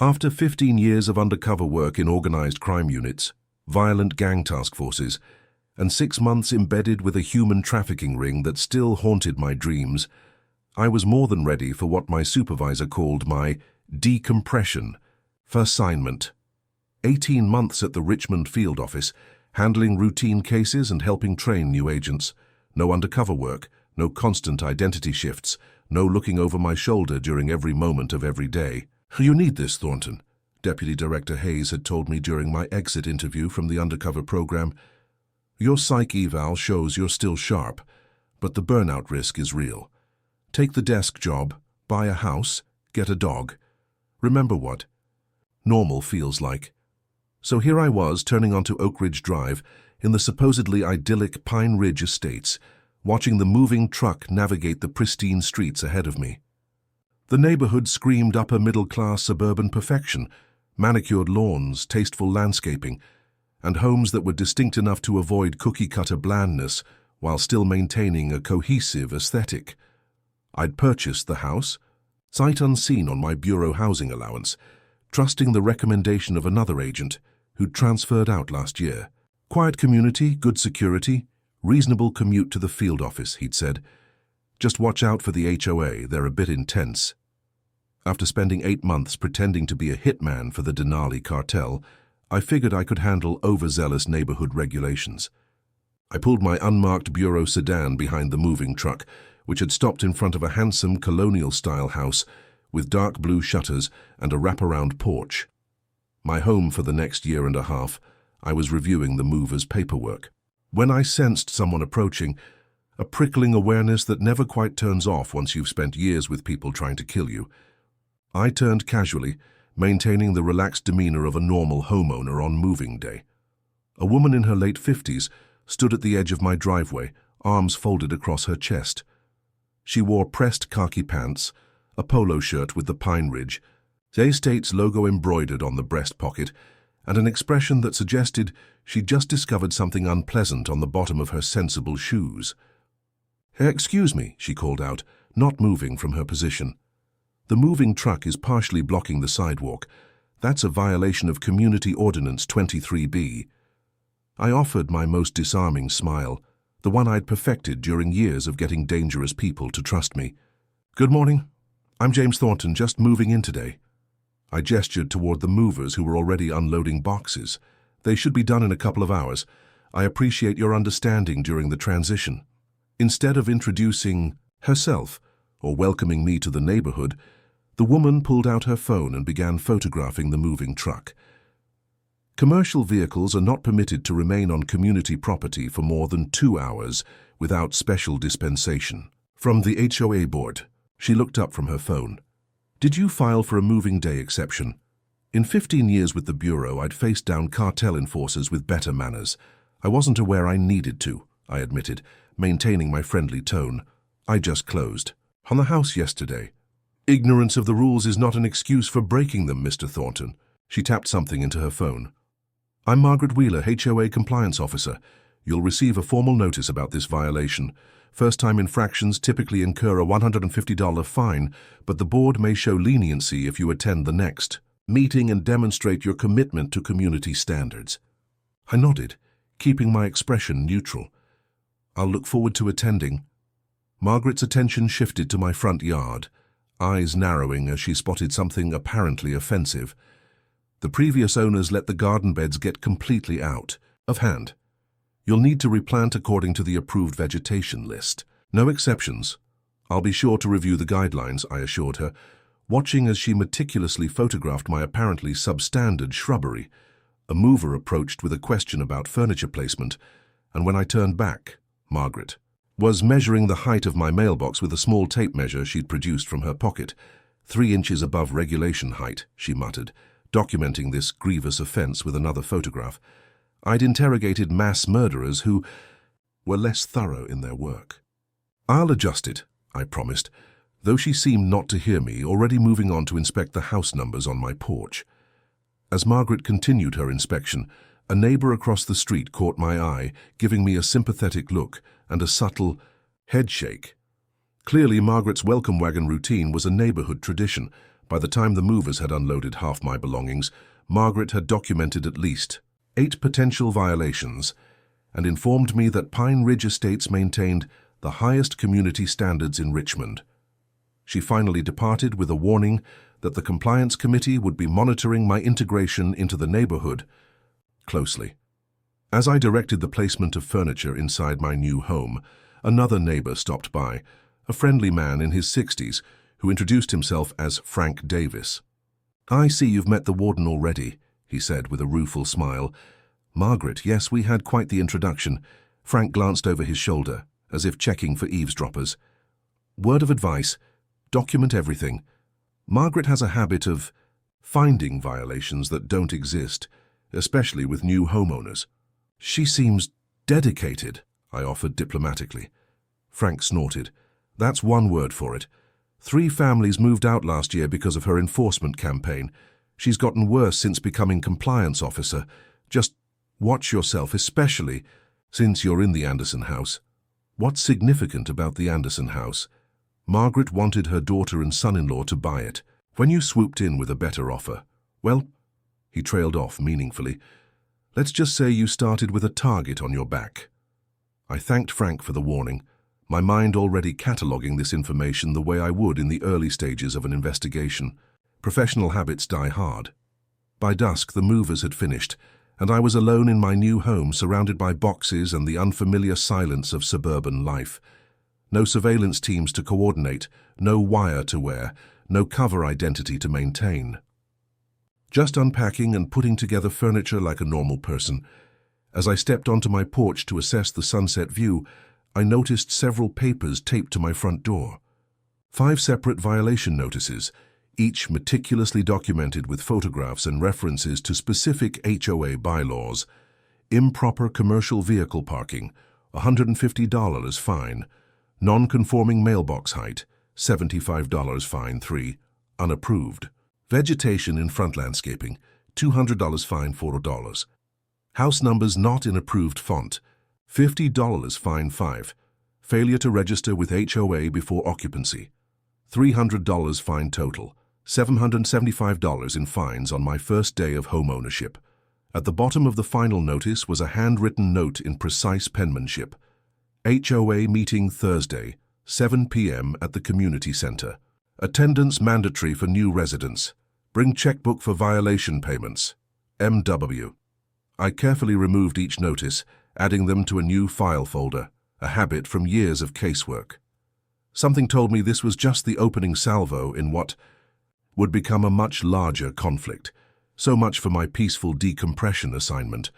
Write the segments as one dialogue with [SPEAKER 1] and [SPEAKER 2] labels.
[SPEAKER 1] After 15 years of undercover work in organized crime units, violent gang task forces, and 6 months embedded with a human trafficking ring that still haunted my dreams, I was more than ready for what my supervisor called my decompression for assignment. 18 months at the Richmond field office, handling routine cases and helping train new agents. No undercover work, no constant identity shifts, no looking over my shoulder during every moment of every day. "You need this, Thornton," Deputy Director Hayes had told me during my exit interview from the undercover program. "Your psych eval shows you're still sharp, but the burnout risk is real. Take the desk job, buy a house, get a dog. Remember what normal feels like." So here I was, turning onto Oak Ridge Drive in the supposedly idyllic Pine Ridge Estates, watching the moving truck navigate the pristine streets ahead of me. The neighborhood screamed upper-middle-class suburban perfection, manicured lawns, tasteful landscaping, and homes that were distinct enough to avoid cookie-cutter blandness while still maintaining a cohesive aesthetic. I'd purchased the house, sight unseen on my bureau housing allowance, trusting the recommendation of another agent who'd transferred out last year. "Quiet community, good security, reasonable commute to the field office," he'd said. "Just watch out for the HOA, they're a bit intense." After spending 8 months pretending to be a hitman for the Denali cartel, I figured I could handle overzealous neighborhood regulations. I pulled my unmarked bureau sedan behind the moving truck, which had stopped in front of a handsome colonial-style house with dark blue shutters and a wraparound porch. My home for the next year and a half, I was reviewing the mover's paperwork. When I sensed someone approaching, a prickling awareness that never quite turns off once you've spent years with people trying to kill you, I turned casually, maintaining the relaxed demeanor of a normal homeowner on moving day. A woman in her late 50s stood at the edge of my driveway, arms folded across her chest. She wore pressed khaki pants, a polo shirt with the Pine Ridge, the estate's logo embroidered on the breast pocket, and an expression that suggested she'd just discovered something unpleasant on the bottom of her sensible shoes. "Excuse me," she called out, not moving from her position. "The moving truck is partially blocking the sidewalk. That's a violation of Community Ordinance 23B. I offered my most disarming smile, the one I'd perfected during years of getting dangerous people to trust me. "Good morning. I'm James Thornton, just moving in today." I gestured toward the movers who were already unloading boxes. "They should be done in a couple of hours. I appreciate your understanding during the transition." Instead of introducing herself or welcoming me to the neighborhood, the woman pulled out her phone and began photographing the moving truck. Commercial vehicles are not permitted to remain on community property for more than 2 hours without special dispensation from the HOA board. She looked up from her phone. "Did you file for a moving day exception?" In 15 years with the Bureau, I'd faced down cartel enforcers with better manners. I wasn't aware I needed to, I admitted, maintaining my friendly tone. "I just closed on the house yesterday." "Ignorance of the rules is not an excuse for breaking them, Mr. Thornton." She tapped something into her phone. "I'm Margaret Wheeler, HOA Compliance Officer. You'll receive a formal notice about this violation. First-time infractions typically incur a $150 fine, but the board may show leniency if you attend the next meeting and demonstrate your commitment to community standards." I nodded, keeping my expression neutral. "I'll look forward to attending." Margaret's attention shifted to my front yard, eyes narrowing as she spotted something apparently offensive. The previous owners let the garden beds get completely out of hand. "You'll need to replant according to the approved vegetation list. No exceptions." "I'll be sure to review the guidelines," I assured her, watching as she meticulously photographed my apparently substandard shrubbery. A mover approached with a question about furniture placement, and when I turned back, Margaret was measuring the height of my mailbox with a small tape measure she'd produced from her pocket. 3 inches above regulation height," she muttered, documenting this grievous offense with another photograph. I'd interrogated mass murderers who were less thorough in their work. "I'll adjust it," I promised, though she seemed not to hear me, already moving on to inspect the house numbers on my porch. As Margaret continued her inspection, a neighbor across the street caught my eye, giving me a sympathetic look and a subtle head shake. Clearly, Margaret's welcome wagon routine was a neighborhood tradition, By the time the movers had unloaded half my belongings, Margaret had documented at least 8 potential violations and informed me that Pine Ridge Estates maintained the highest community standards in Richmond. She finally departed with a warning that the Compliance Committee would be monitoring my integration into the neighborhood closely. As I directed the placement of furniture inside my new home, another neighbor stopped by, a friendly man in his 60s who introduced himself as Frank Davis. "I see you've met the warden already," he said with a rueful smile. "Margaret, yes, we had quite the introduction." Frank glanced over his shoulder, as if checking for eavesdroppers. "Word of advice, document everything. Margaret has a habit of finding violations that don't exist, especially with new homeowners." "She seems dedicated," I offered diplomatically. Frank snorted. "That's one word for it. 3 families moved out last year because of her enforcement campaign. She's gotten worse since becoming compliance officer. Just watch yourself, especially since you're in the Anderson house." "What's significant about the Anderson house?" "Margaret wanted her daughter and son-in-law to buy it. When you swooped in with a better offer, well," he trailed off meaningfully, "let's just say you started with a target on your back." I thanked Frank for the warning, my mind already cataloguing this information the way I would in the early stages of an investigation. Professional habits die hard. By dusk, the movers had finished, and I was alone in my new home, surrounded by boxes and the unfamiliar silence of suburban life. No surveillance teams to coordinate, no wire to wear, no cover identity to maintain. Just unpacking and putting together furniture like a normal person. As I stepped onto my porch to assess the sunset view, I noticed several papers taped to my front door. 5 separate violation notices, each meticulously documented with photographs and references to specific HOA bylaws. Improper commercial vehicle parking, $150 fine. Non-conforming mailbox height, $75 fine 3, unapproved. Vegetation in front landscaping, $200 fine $4. House numbers not in approved font, $50 fine 5. Failure to register with HOA before occupancy, $300 fine total, $775 in fines on my first day of home ownership. At the bottom of the final notice was a handwritten note in precise penmanship. HOA meeting Thursday, 7 p.m. at the community center. Attendance mandatory for new residents. Bring checkbook for violation payments. M.W. I carefully removed each notice, adding them to a new file folder, a habit from years of casework. Something told me this was just the opening salvo in what would become a much larger conflict. So much for my peaceful decompression assignment.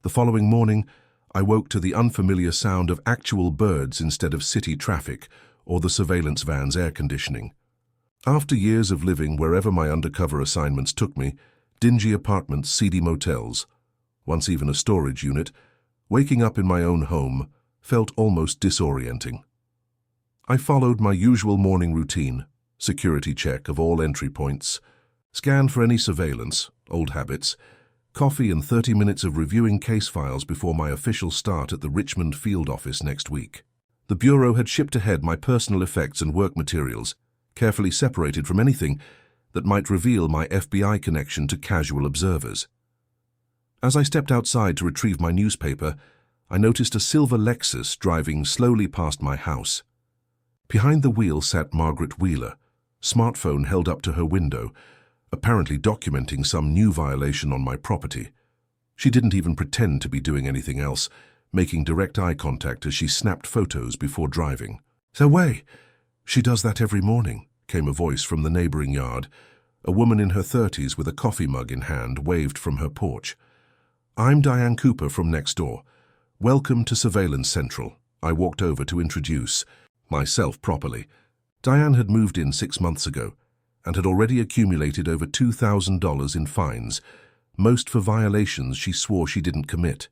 [SPEAKER 1] The following morning, I woke to the unfamiliar sound of actual birds instead of city traffic or the surveillance van's air conditioning. After years of living wherever my undercover assignments took me, dingy apartments, seedy motels, once even a storage unit, waking up in my own home felt almost disorienting. I followed my usual morning routine, security check of all entry points, scan for any surveillance, old habits, coffee and 30 minutes of reviewing case files before my official start at the Richmond field office next week. The Bureau had shipped ahead my personal effects and work materials, carefully separated from anything that might reveal my FBI connection to casual observers. As I stepped outside to retrieve my newspaper, I noticed a silver Lexus driving slowly past my house. Behind the wheel sat Margaret Wheeler, smartphone held up to her window, apparently documenting some new violation on my property. She didn't even pretend to be doing anything else, making direct eye contact as she snapped photos before driving. "So way, she does that every morning," came a voice from the neighboring yard. A woman in her 30s with a coffee mug in hand waved from her porch. "I'm Diane Cooper from next door. Welcome to Surveillance Central." I walked over to introduce myself properly. Diane had moved in 6 months ago and had already accumulated over $2,000 in fines, most for violations she swore she didn't commit.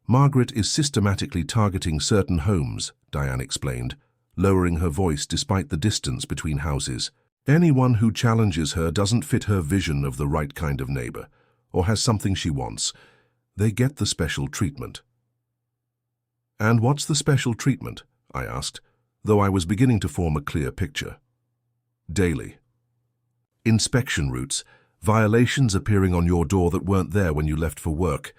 [SPEAKER 1] "Margaret is systematically targeting certain homes," Diane explained, lowering her voice despite the distance between houses. "Anyone who challenges her doesn't fit her vision of the right kind of neighbor, or has something she wants. They get the special treatment." "And what's the special treatment?" I asked, though I was beginning to form a clear picture. "Daily. inspection routes, violations appearing on your door that weren't there when you left for work,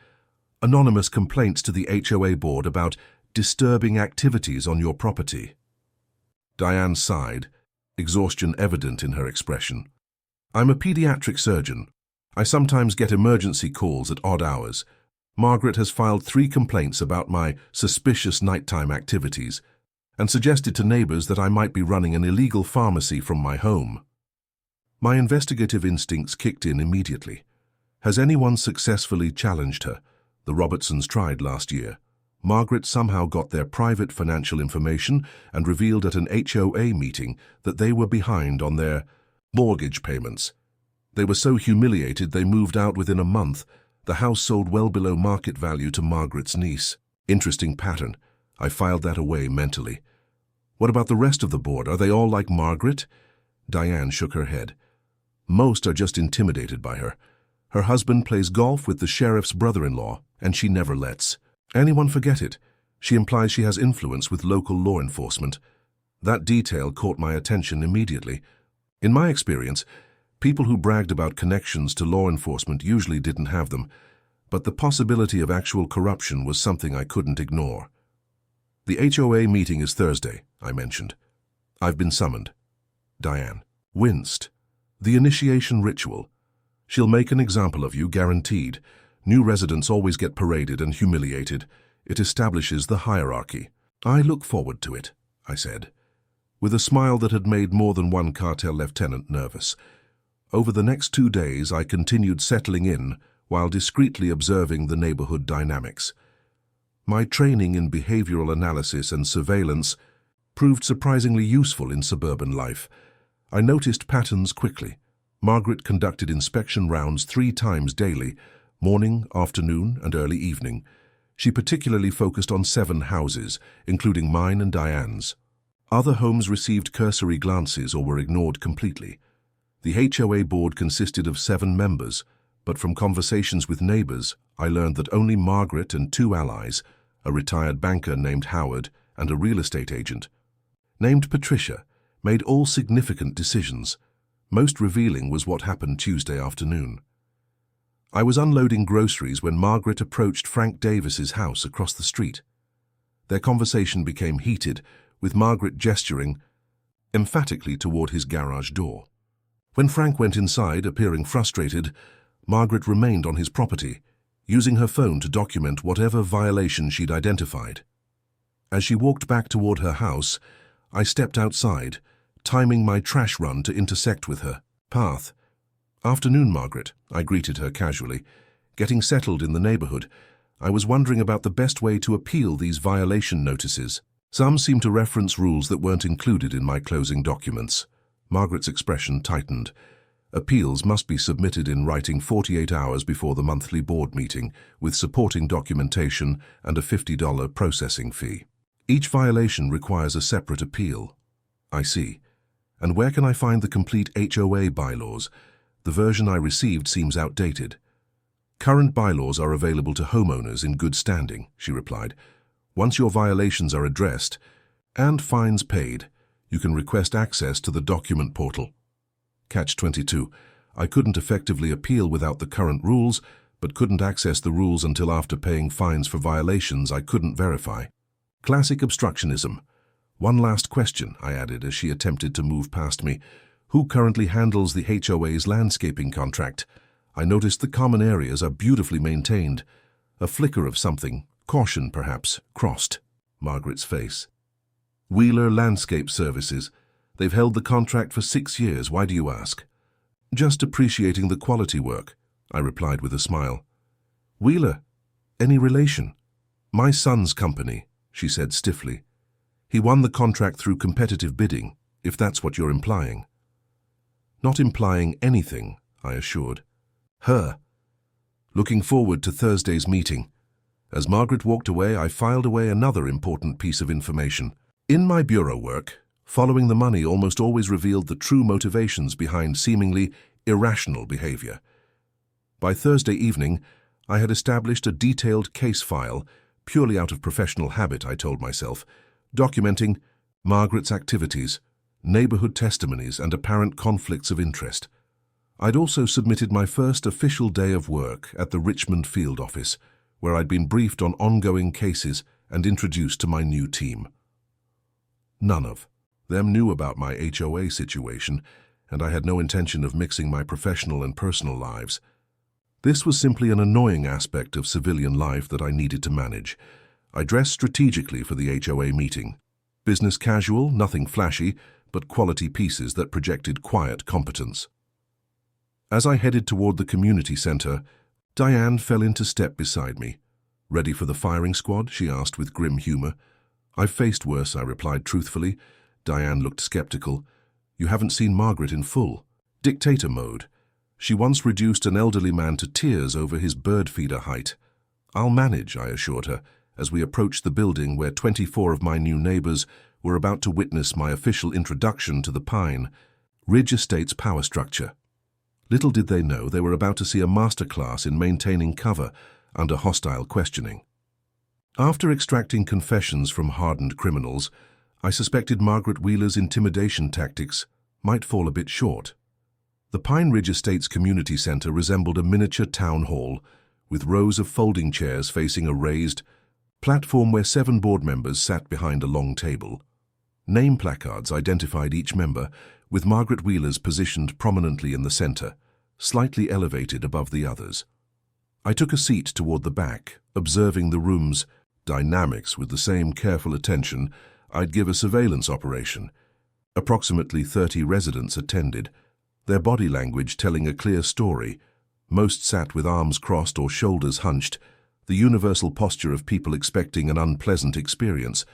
[SPEAKER 1] anonymous complaints to the HOA board about disturbing activities on your property. Diane sighed, exhaustion evident in her expression. I'm a pediatric surgeon. I sometimes get emergency calls at odd hours. Margaret has filed 3 complaints about my suspicious nighttime activities and suggested to neighbors that I might be running an illegal pharmacy from my home. My investigative instincts kicked in immediately. Has anyone successfully challenged her? The Robertsons tried last year. Margaret somehow got their private financial information and revealed at an HOA meeting that they were behind on their mortgage payments. They were so humiliated they moved out within a month. The house sold well below market value to Margaret's niece. Interesting pattern. I filed that away mentally. What about the rest of the board? Are they all like Margaret? Diane shook her head. Most are just intimidated by her. Her husband plays golf with the sheriff's brother-in-law, and she never lets anyone forget it. She implies she has influence with local law enforcement. That detail caught my attention immediately. In my experience, people who bragged about connections to law enforcement usually didn't have them, but the possibility of actual corruption was something I couldn't ignore. The HOA meeting is Thursday, I mentioned. I've been summoned. Diane winced. The initiation ritual. She'll make an example of you, guaranteed. New residents always get paraded and humiliated. It establishes the hierarchy. I look forward to it, I said, with a smile that had made more than one cartel lieutenant nervous. Over the next 2 days, I continued settling in while discreetly observing the neighborhood dynamics. My training in behavioral analysis and surveillance proved surprisingly useful in suburban life. I noticed patterns quickly. Margaret conducted inspection rounds 3 times daily, morning, afternoon, and early evening. She particularly focused on 7 houses, including mine and Diane's. Other homes received cursory glances or were ignored completely. The HOA board consisted of 7 members, but from conversations with neighbors, I learned that only Margaret and 2 allies, a retired banker named Howard and a real estate agent, named Patricia, made all significant decisions. Most revealing was what happened Tuesday afternoon. I was unloading groceries when Margaret approached Frank Davis's house across the street. Their conversation became heated, with Margaret gesturing emphatically toward his garage door. When Frank went inside, appearing frustrated, Margaret remained on his property, using her phone to document whatever violation she'd identified. As she walked back toward her house, I stepped outside, timing my trash run to intersect with her path. "Afternoon, Margaret," I greeted her casually. Getting settled in the neighborhood, I was wondering about the best way to appeal these violation notices. Some seemed to reference rules that weren't included in my closing documents. Margaret's expression tightened. Appeals must be submitted in writing 48 hours before the monthly board meeting, with supporting documentation and a $50 processing fee. Each violation requires a separate appeal. I see. And where can I find the complete HOA bylaws? The version I received seems outdated. Current bylaws are available to homeowners in good standing, she replied. Once your violations are addressed and fines paid, you can request access to the document portal. Catch-22. I couldn't effectively appeal without the current rules, but couldn't access the rules until after paying fines for violations I couldn't verify. Classic obstructionism. One last question, I added as she attempted to move past me. Who currently handles the HOA's landscaping contract? I noticed the common areas are beautifully maintained. A flicker of something, caution perhaps, crossed Margaret's face. Wheeler Landscape Services. They've held the contract for 6 years. Why do you ask? Just appreciating the quality work, I replied with a smile. Wheeler? Any relation? My son's company, she said stiffly. He won the contract through competitive bidding, if that's what you're implying. Not implying anything, I assured. Her. Looking forward to Thursday's meeting. As Margaret walked away, I filed away another important piece of information. In my bureau work, following the money almost always revealed the true motivations behind seemingly irrational behavior. By Thursday evening, I had established a detailed case file, purely out of professional habit, I told myself, documenting Margaret's activities, neighborhood testimonies, and apparent conflicts of interest. I'd also submitted my first official day of work at the Richmond field office, where I'd been briefed on ongoing cases and introduced to my new team. None of them knew about my HOA situation, and I had no intention of mixing my professional and personal lives. This was simply an annoying aspect of civilian life that I needed to manage. I dressed strategically for the HOA meeting. Business casual, nothing flashy, but quality pieces that projected quiet competence. As I headed toward the community center, Diane fell into step beside me. "Ready for the firing squad?" she asked with grim humor. "I've faced worse," I replied truthfully. Diane looked skeptical. "You haven't seen Margaret in full dictator mode. She once reduced an elderly man to tears over his bird feeder height." "I'll manage," I assured her, as we approached the building where 24 of my new neighbors were about to witness my official introduction to the Pine Ridge Estate's power structure. Little did they know they were about to see a masterclass in maintaining cover under hostile questioning. After extracting confessions from hardened criminals, I suspected Margaret Wheeler's intimidation tactics might fall a bit short. The Pine Ridge Estate's community center resembled a miniature town hall, with rows of folding chairs facing a raised platform where 7 board members sat behind a long table. Name placards identified each member, with Margaret Wheeler's positioned prominently in the center, slightly elevated above the others. I took a seat toward the back, observing the room's dynamics with the same careful attention I'd give a surveillance operation. Approximately 30 residents attended, their body language telling a clear story. Most sat with arms crossed or shoulders hunched, the universal posture of people expecting an unpleasant experience.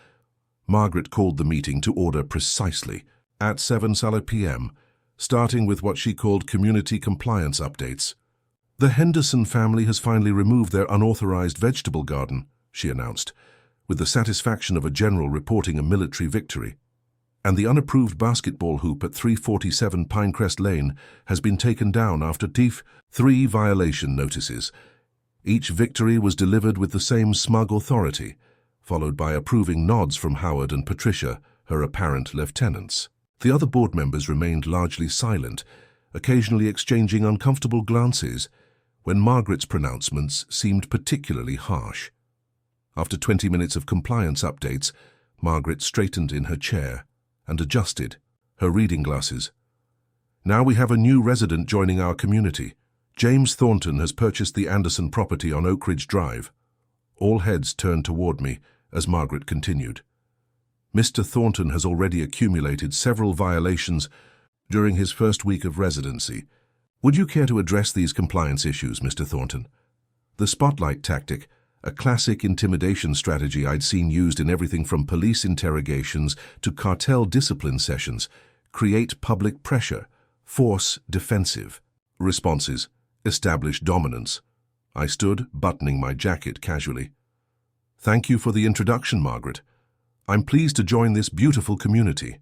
[SPEAKER 1] Margaret called the meeting to order precisely at 7:00 p.m., starting with what she called community compliance updates. "The Henderson family has finally removed their unauthorized vegetable garden," she announced, with the satisfaction of a general reporting a military victory. "And the unapproved basketball hoop at 347 Pinecrest Lane has been taken down after 3 violation notices." Each victory was delivered with the same smug authority, followed by approving nods from Howard and Patricia, her apparent lieutenants. The other board members remained largely silent, occasionally exchanging uncomfortable glances, when Margaret's pronouncements seemed particularly harsh. After 20 minutes of compliance updates, Margaret straightened in her chair and adjusted her reading glasses. "Now we have a new resident joining our community. James Thornton has purchased the Anderson property on Oak Ridge Drive." All heads turned toward me as Margaret continued. "Mr. Thornton has already accumulated several violations during his first week of residency. Would you care to address these compliance issues, Mr. Thornton?" The spotlight tactic, a classic intimidation strategy I'd seen used in everything from police interrogations to cartel discipline sessions, create public pressure, force defensive responses, establish dominance. I stood, buttoning my jacket casually. "Thank you for the introduction, Margaret. I'm pleased to join this beautiful community."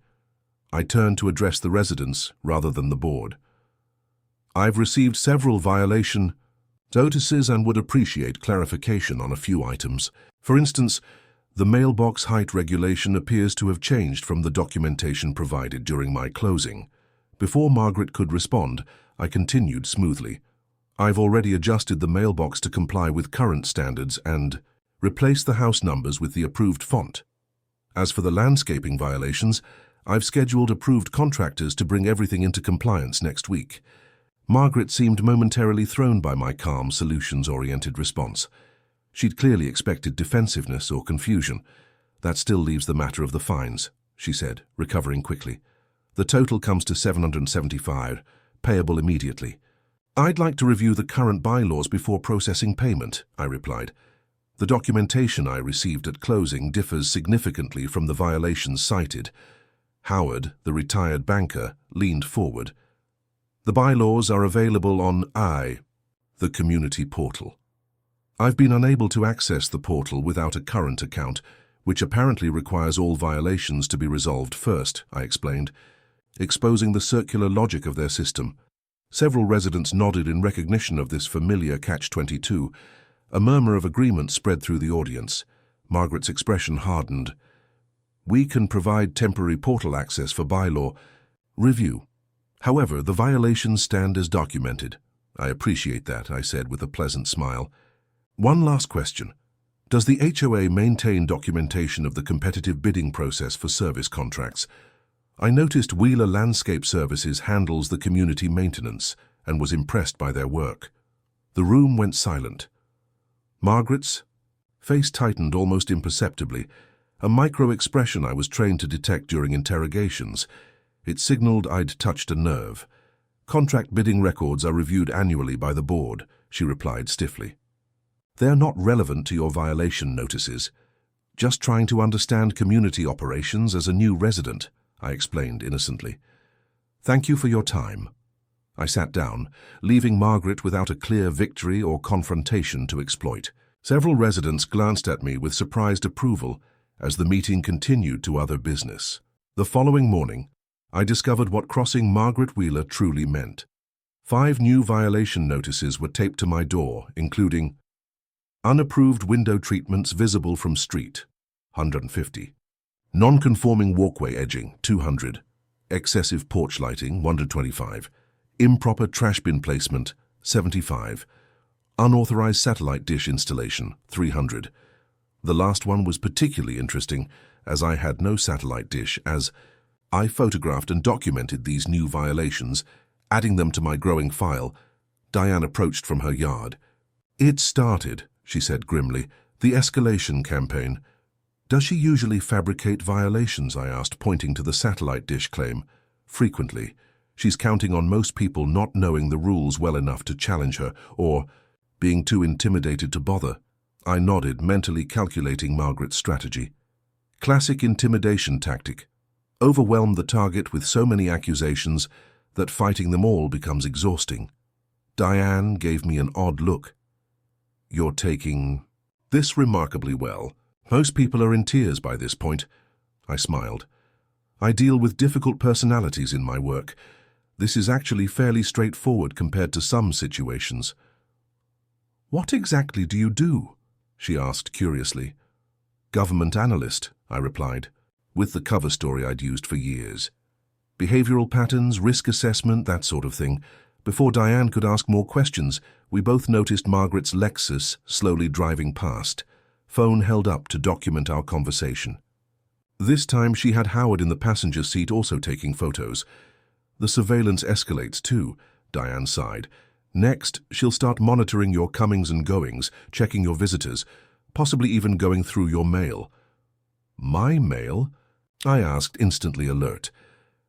[SPEAKER 1] I turned to address the residents rather than the board. "I've received several violation notices and would appreciate clarification on a few items. For instance, the mailbox height regulation appears to have changed from the documentation provided during my closing." Before Margaret could respond, I continued smoothly. "I've already adjusted the mailbox to comply with current standards and replaced the house numbers with the approved font. As for the landscaping violations, I've scheduled approved contractors to bring everything into compliance next week." Margaret seemed momentarily thrown by my calm, solutions-oriented response. She'd clearly expected defensiveness or confusion. "That still leaves the matter of the fines," she said, recovering quickly. "The total comes to $775, payable immediately." "I'd like to review the current bylaws before processing payment," I replied. The documentation I received at closing differs significantly from the violations cited. Howard, the retired banker, leaned forward. "The bylaws are available on the community portal." "I've been unable to access the portal without a current account, which apparently requires all violations to be resolved first," I explained, exposing the circular logic of their system. Several residents nodded in recognition of this familiar catch-22. A murmur of agreement spread through the audience. Margaret's expression hardened. "We can provide temporary portal access for bylaw review." However, the violations stand as documented. I appreciate that, I said with a pleasant smile. One last question. Does the HOA maintain documentation of the competitive bidding process for service contracts? I noticed Wheeler Landscape Services handles the community maintenance and was impressed by their work. The room went silent. Margaret's face tightened almost imperceptibly, a micro-expression I was trained to detect during interrogations. It signaled I'd touched a nerve. Contract bidding records are reviewed annually by the board, she replied stiffly. They're not relevant to your violation notices. Just trying to understand community operations as a new resident, I explained innocently. Thank you for your time. I sat down, leaving Margaret without a clear victory or confrontation to exploit. Several residents glanced at me with surprised approval as the meeting continued to other business. The following morning, I discovered what crossing Margaret Wheeler truly meant. 5 new violation notices were taped to my door, including unapproved window treatments visible from street, 150. Non-conforming walkway edging, 200. Excessive porch lighting, 125. Improper trash bin placement, 75. Unauthorized satellite dish installation, 300. The last one was particularly interesting, as I had no satellite dish, as I photographed and documented these new violations, adding them to my growing file. Diane approached from her yard. It started, she said grimly, the escalation campaign. Does she usually fabricate violations, I asked, pointing to the satellite dish claim. Frequently. She's counting on most people not knowing the rules well enough to challenge her, or being too intimidated to bother. I nodded, mentally calculating Margaret's strategy. Classic intimidation tactic. Overwhelm the target with so many accusations that fighting them all becomes exhausting. Diane gave me an odd look. You're taking this remarkably well. Most people are in tears by this point. I smiled. I deal with difficult personalities in my work. This is actually fairly straightforward compared to some situations. What exactly do you do? She asked curiously. Government analyst, I replied, with the cover story I'd used for years. Behavioral patterns, risk assessment, that sort of thing. Before Diane could ask more questions, we both noticed Margaret's Lexus slowly driving past, phone held up to document our conversation. This time she had Howard in the passenger seat also taking photos. The surveillance escalates too, Diane sighed. Next, she'll start monitoring your comings and goings, checking your visitors, possibly even going through your mail. My mail? I asked, instantly alert.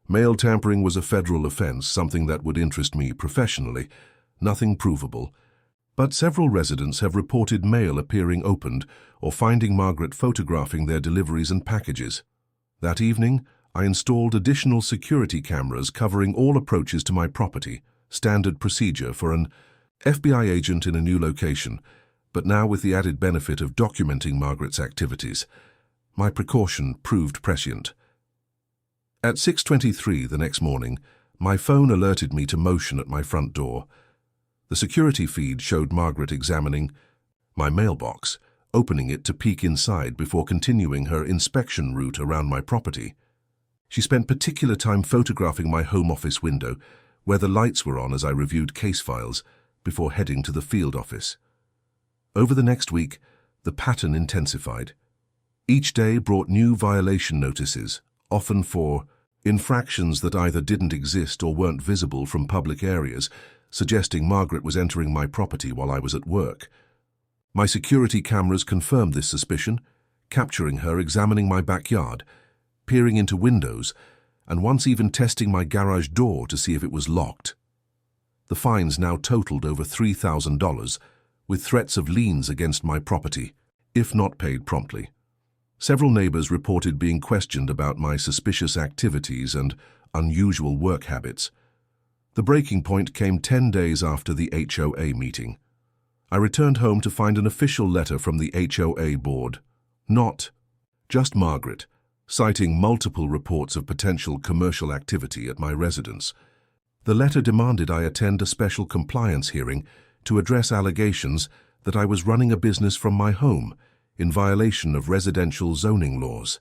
[SPEAKER 1] Mail tampering was a federal offense, something that would interest me professionally. Nothing provable. But several residents have reported mail appearing opened or finding Margaret photographing their deliveries and packages. That evening, I installed additional security cameras covering all approaches to my property, standard procedure for an FBI agent in a new location, but now with the added benefit of documenting Margaret's activities. My precaution proved prescient. At 6:23 the next morning, my phone alerted me to motion at my front door. The security feed showed Margaret examining my mailbox, opening it to peek inside before continuing her inspection route around my property. She spent particular time photographing my home office window, where the lights were on as I reviewed case files, before heading to the field office. Over the next week, the pattern intensified. Each day brought new violation notices, often for infractions that either didn't exist or weren't visible from public areas, suggesting Margaret was entering my property while I was at work. My security cameras confirmed this suspicion, capturing her examining my backyard, peering into windows, and once even testing my garage door to see if it was locked. The fines now totaled over $3,000, with threats of liens against my property, if not paid promptly. Several neighbors reported being questioned about my suspicious activities and unusual work habits. The breaking point came 10 days after the HOA meeting. I returned home to find an official letter from the HOA board. Not just Margaret, citing multiple reports of potential commercial activity at my residence. The letter demanded I attend a special compliance hearing to address allegations that I was running a business from my home, in violation of residential zoning laws.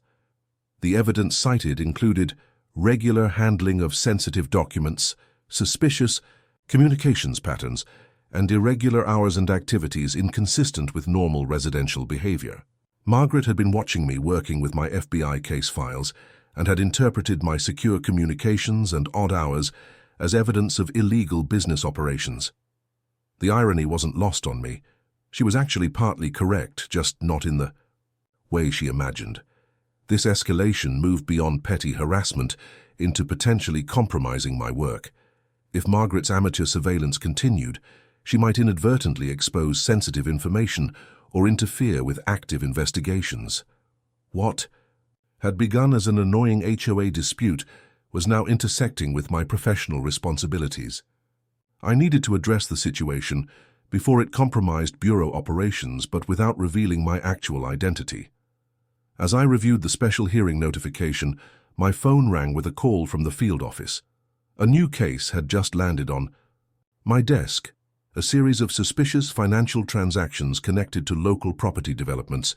[SPEAKER 1] The evidence cited included regular handling of sensitive documents, suspicious communications patterns, and irregular hours and activities inconsistent with normal residential behavior. Margaret had been watching me working with my FBI case files and had interpreted my secure communications and odd hours as evidence of illegal business operations. The irony wasn't lost on me. She was actually partly correct, just not in the way she imagined. This escalation moved beyond petty harassment into potentially compromising my work. If Margaret's amateur surveillance continued, she might inadvertently expose sensitive information or interfere with active investigations. What had begun as an annoying HOA dispute was now intersecting with my professional responsibilities. I needed to address the situation before it compromised bureau operations, but without revealing my actual identity. As I reviewed the special hearing notification, my phone rang with a call from the field office. A new case had just landed on my desk, a series of suspicious financial transactions connected to local property developments.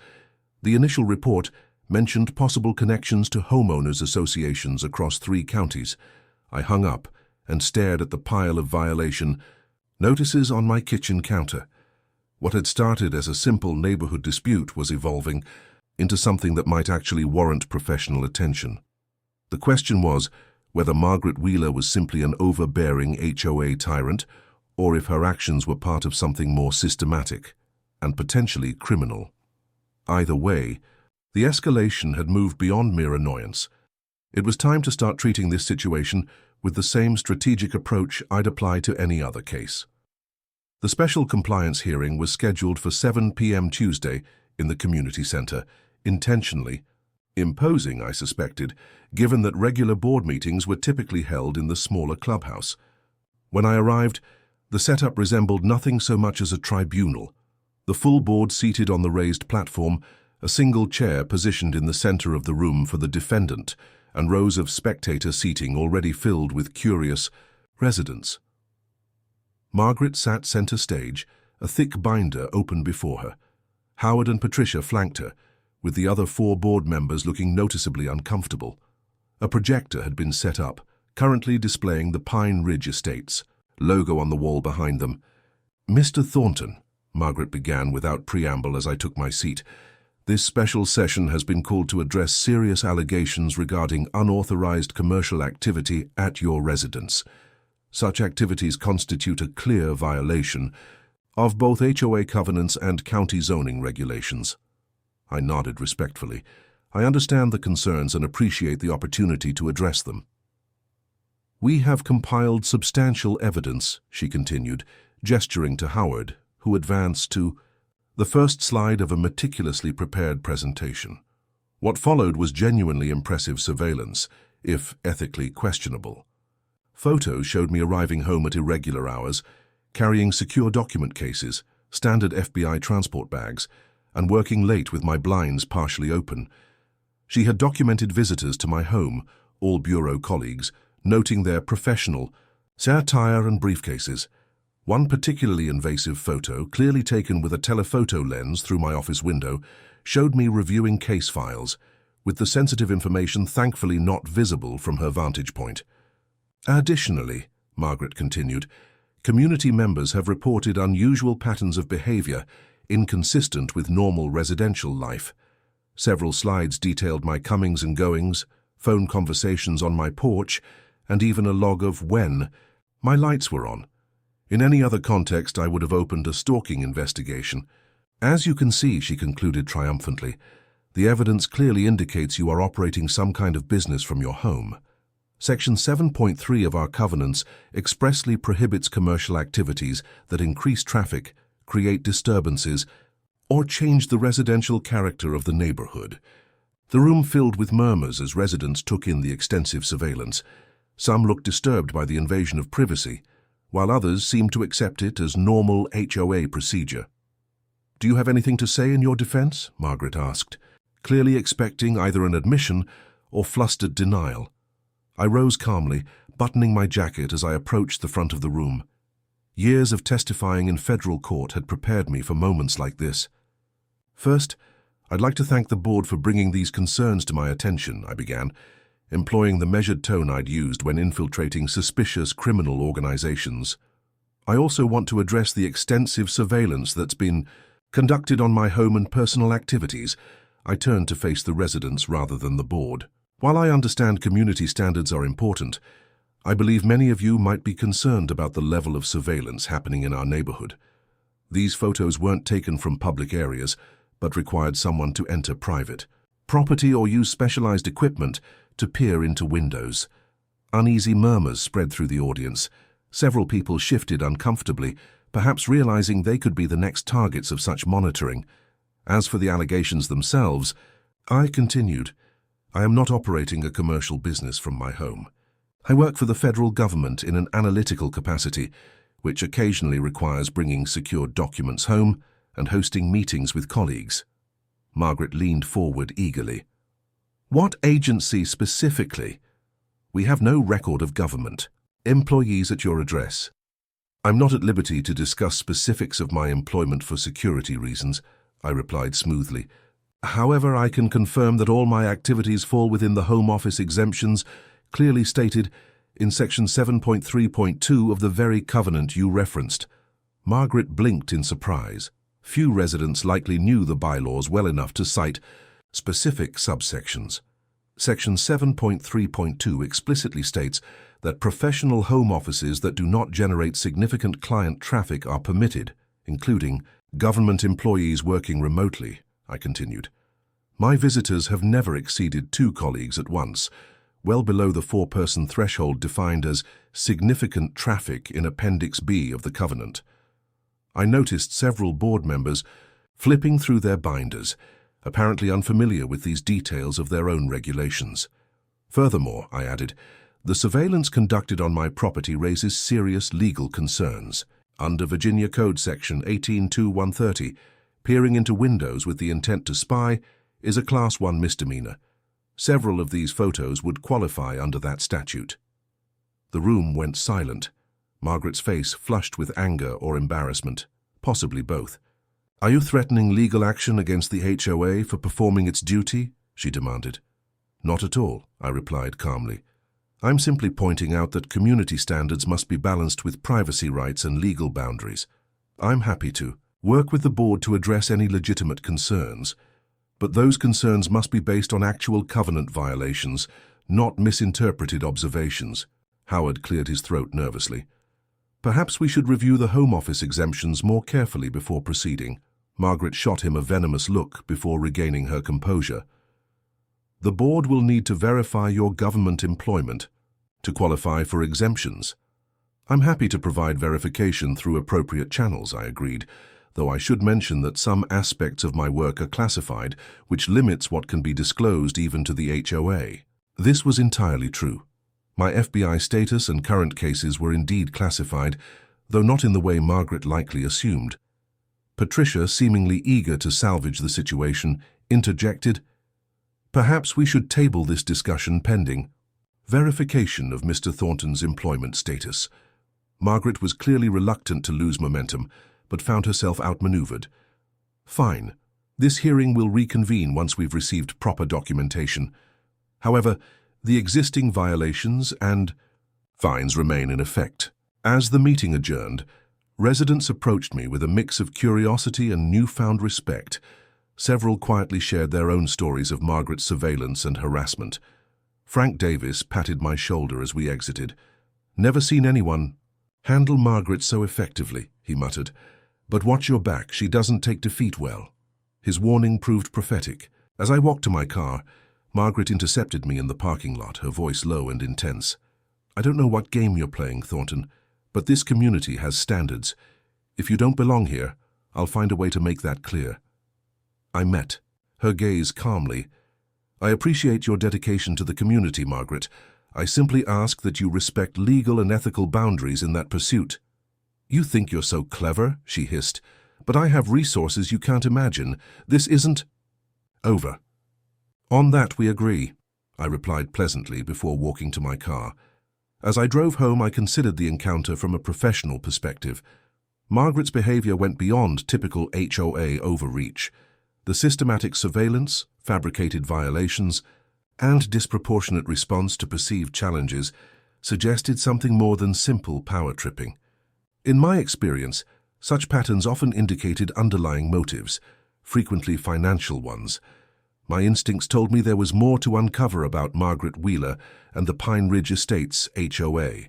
[SPEAKER 1] The initial report mentioned possible connections to homeowners associations across 3 counties. I hung up and stared at the pile of violation notices on my kitchen counter. What had started as a simple neighborhood dispute was evolving into something that might actually warrant professional attention. The question was whether Margaret Wheeler was simply an overbearing HOA tyrant, or if her actions were part of something more systematic and potentially criminal. Either way, the escalation had moved beyond mere annoyance. It was time to start treating this situation with the same strategic approach I'd apply to any other case. The special compliance hearing was scheduled for 7 p.m. Tuesday in the community center, intentionally imposing, I suspected, given that regular board meetings were typically held in the smaller clubhouse. When I arrived, the setup resembled nothing so much as a tribunal. The full board seated on the raised platform, a single chair positioned in the center of the room for the defendant, and rows of spectator seating already filled with curious residents. Margaret sat center stage, a thick binder open before her. Howard and Patricia flanked her, with the other 4 board members looking noticeably uncomfortable. A projector had been set up, currently displaying the Pine Ridge Estates logo on the wall behind them. "Mr. Thornton," Margaret began without preamble as I took my seat, "this special session has been called to address serious allegations regarding unauthorized commercial activity at your residence. Such activities constitute a clear violation of both HOA covenants and county zoning regulations." I nodded respectfully. I understand the concerns and appreciate the opportunity to address them. "We have compiled substantial evidence," she continued, gesturing to Howard, who advanced to the first slide of a meticulously prepared presentation. What followed was genuinely impressive surveillance, if ethically questionable. Photos showed me arriving home at irregular hours, carrying secure document cases, standard FBI transport bags, and working late with my blinds partially open. She had documented visitors to my home, all bureau colleagues, noting their professional attire and briefcases. One particularly invasive photo, clearly taken with a telephoto lens through my office window, showed me reviewing case files, with the sensitive information thankfully not visible from her vantage point. "Additionally," Margaret continued, "community members have reported unusual patterns of behavior inconsistent with normal residential life. Several slides detailed my comings and goings, phone conversations on my porch, and even a log of when my lights were on. In any other context, I would have opened a stalking investigation. As you can see," she concluded triumphantly, "the evidence clearly indicates you are operating some kind of business from your home. Section 7.3 of our covenants expressly prohibits commercial activities that increase traffic, create disturbances, or change the residential character of the neighborhood." The room filled with murmurs as residents took in the extensive surveillance. Some looked disturbed by the invasion of privacy, while others seemed to accept it as normal HOA procedure. "Do you have anything to say in your defense?" Margaret asked, clearly expecting either an admission or flustered denial. I rose calmly, buttoning my jacket as I approached the front of the room. Years of testifying in federal court had prepared me for moments like this. "First, I'd like to thank the board for bringing these concerns to my attention," I began. employing the measured tone I'd used when infiltrating suspicious criminal organizations. I also want to address the extensive surveillance that's been conducted on my home and personal activities. I turned to face the residents rather than the board. While I understand community standards are important, I believe many of you might be concerned about the level of surveillance happening in our neighborhood. These photos weren't taken from public areas, but required someone to enter private property or use specialized equipment to peer into windows. Uneasy murmurs spread through the audience. Several people shifted uncomfortably, perhaps realizing they could be the next targets of such monitoring. As for the allegations themselves, I continued, I am not operating a commercial business from my home. I work for the federal government in an analytical capacity, which occasionally requires bringing secured documents home and hosting meetings with colleagues. Margaret leaned forward eagerly. What agency specifically? We have no record of government. Employees at your address. I'm not at liberty to discuss specifics of my employment for security reasons, I replied smoothly. However, I can confirm that all my activities fall within the Home Office exemptions clearly stated in Section 7.3.2 of the very covenant you referenced. Margaret blinked in surprise. Few residents likely knew the bylaws well enough to cite specific subsections. Section 7.3.2 explicitly states that professional home offices that do not generate significant client traffic are permitted, including government employees working remotely, I continued. My visitors have never exceeded 2 colleagues at once, well below the 4-person threshold defined as significant traffic in Appendix B of the Covenant. I noticed several board members flipping through their binders, apparently unfamiliar with these details of their own regulations. Furthermore, I added, the surveillance conducted on my property raises serious legal concerns. Under Virginia Code Section 18.2.130, peering into windows with the intent to spy is a Class 1 misdemeanor. Several of these photos would qualify under that statute. The room went silent. Margaret's face flushed with anger or embarrassment, possibly both. Are you threatening legal action against the HOA for performing its duty? She demanded. Not at all, I replied calmly. I'm simply pointing out that community standards must be balanced with privacy rights and legal boundaries. I'm happy to work with the board to address any legitimate concerns, but those concerns must be based on actual covenant violations, not misinterpreted observations. Howard cleared his throat nervously. Perhaps we should review the Home Office exemptions more carefully before proceeding. Margaret shot him a venomous look before regaining her composure. The board will need to verify your government employment to qualify for exemptions. I'm happy to provide verification through appropriate channels, I agreed, though I should mention that some aspects of my work are classified, which limits what can be disclosed even to the HOA. This was entirely true. My FBI status and current cases were indeed classified, though not in the way Margaret likely assumed. Patricia, seemingly eager to salvage the situation, interjected, Perhaps we should table this discussion pending verification of Mr. Thornton's employment status. Margaret was clearly reluctant to lose momentum, but found herself outmaneuvered. Fine. This hearing will reconvene once we've received proper documentation. However, the existing violations and fines remain in effect. As the meeting adjourned, residents approached me with a mix of curiosity and newfound respect. Several quietly shared their own stories of Margaret's surveillance and harassment. Frank Davis patted my shoulder as we exited. Never seen anyone handle Margaret so effectively, he muttered. But watch your back, she doesn't take defeat well. His warning proved prophetic. As I walked to my car, Margaret intercepted me in the parking lot, her voice low and intense. I don't know what game you're playing, Thornton, but this community has standards. If you don't belong here, I'll find a way to make that clear. I met her gaze calmly. I appreciate your dedication to the community, Margaret. I simply ask that you respect legal and ethical boundaries in that pursuit. You think you're so clever, she hissed, but I have resources you can't imagine. This isn't over. On that we agree, I replied pleasantly before walking to my car. As I drove home, I considered the encounter from a professional perspective. Margaret's behavior went beyond typical HOA overreach. The systematic surveillance, fabricated violations, and disproportionate response to perceived challenges suggested something more than simple power tripping. In my experience, such patterns often indicated underlying motives, frequently financial ones. My instincts told me there was more to uncover about Margaret Wheeler and the Pine Ridge Estates HOA.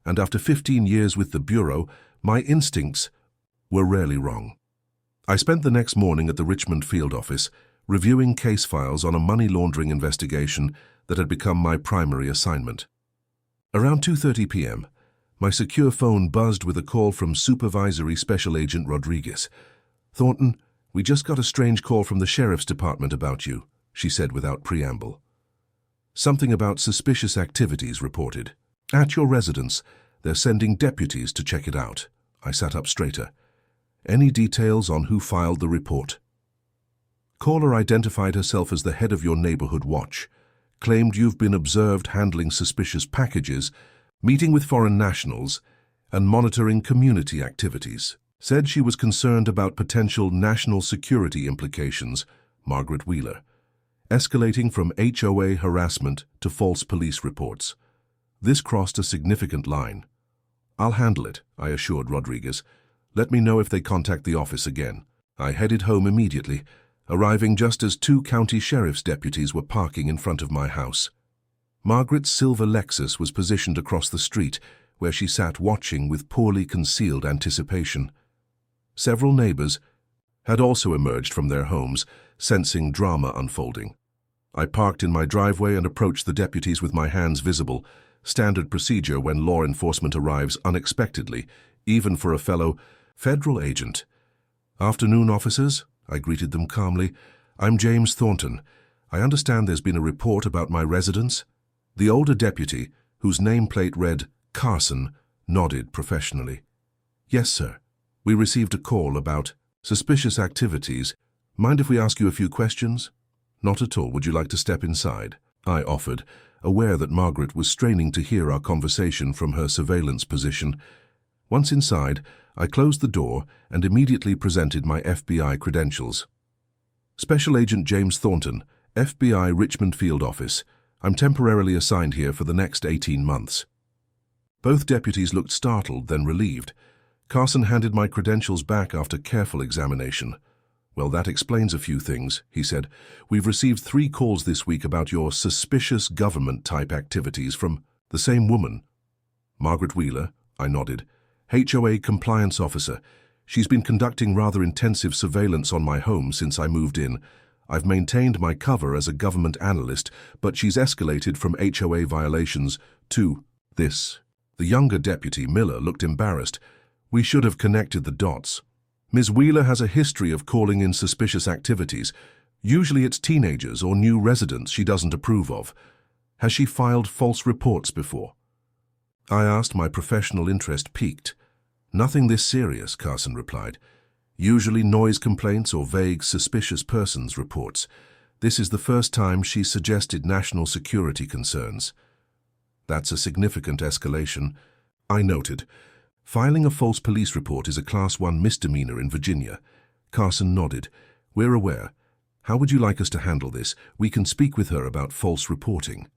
[SPEAKER 1] And after 15 years with the Bureau, my instincts were rarely wrong. I spent the next morning at the Richmond field office, reviewing case files on a money laundering investigation that had become my primary assignment. Around 2:30 p.m., my secure phone buzzed with a call from Supervisory Special Agent Rodriguez. "Thornton, we just got a strange call from the Sheriff's Department about you," she said without preamble. "Something about suspicious activities reported. At your residence, they're sending deputies to check it out." I sat up straighter. "Any details on who filed the report?" Caller identified herself as the head of your neighborhood watch, claimed you've been observed handling suspicious packages, meeting with foreign nationals, and monitoring community activities. Said she was concerned about potential national security implications, Margaret Wheeler, escalating from HOA harassment to false police reports. This crossed a significant line. "I'll handle it," I assured Rodriguez. "Let me know if they contact the office again." I headed home immediately, arriving just as 2 county sheriff's deputies were parking in front of my house. Margaret's silver Lexus was positioned across the street, where she sat watching with poorly concealed anticipation. Several neighbors had also emerged from their homes, sensing drama unfolding. I parked in my driveway and approached the deputies with my hands visible, standard procedure when law enforcement arrives unexpectedly, even for a fellow federal agent. "Afternoon, officers," I greeted them calmly. "I'm James Thornton. I understand there's been a report about my residence." The older deputy, whose nameplate read Carson, nodded professionally. "Yes, sir. We received a call about suspicious activities. Mind if we ask you a few questions?" "Not at all. Would you like to step inside?" I offered, aware that Margaret was straining to hear our conversation from her surveillance position. Once inside, I closed the door and immediately presented my FBI credentials. "Special Agent James Thornton, FBI Richmond Field Office. I'm temporarily assigned here for the next 18 months. Both deputies looked startled, then relieved. Carson handed my credentials back after careful examination. "Well, that explains a few things," he said. "We've received 3 calls this week about your suspicious government-type activities from the same woman." "Margaret Wheeler," I nodded. "HOA compliance officer. She's been conducting rather intensive surveillance on my home since I moved in. I've maintained my cover as a government analyst, but she's escalated from HOA violations to this." The younger deputy, Miller, looked embarrassed. "We should have connected the dots. Ms. Wheeler has a history of calling in suspicious activities. Usually it's teenagers or new residents she doesn't approve of. Has she filed false reports before?" I asked, my professional interest piqued. "Nothing this serious," Carson replied. "Usually noise complaints or vague suspicious persons reports. This is the first time she's suggested national security concerns." "That's a significant escalation," I noted. "Filing a false police report is a Class 1 misdemeanor in Virginia." Carson nodded. "We're aware. How would you like us to handle this? We can speak with her about false reporting."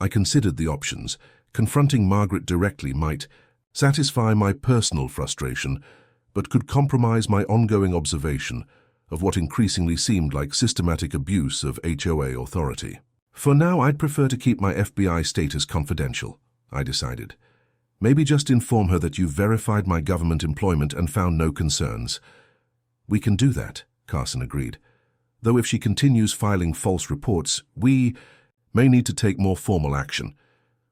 [SPEAKER 1] I considered the options. Confronting Margaret directly might satisfy my personal frustration, but could compromise my ongoing observation of what increasingly seemed like systematic abuse of HOA authority. "For now, I'd prefer to keep my FBI status confidential," I decided. "Maybe just inform her that you've verified my government employment and found no concerns." "We can do that," Carson agreed. "Though if she continues filing false reports, we may need to take more formal action."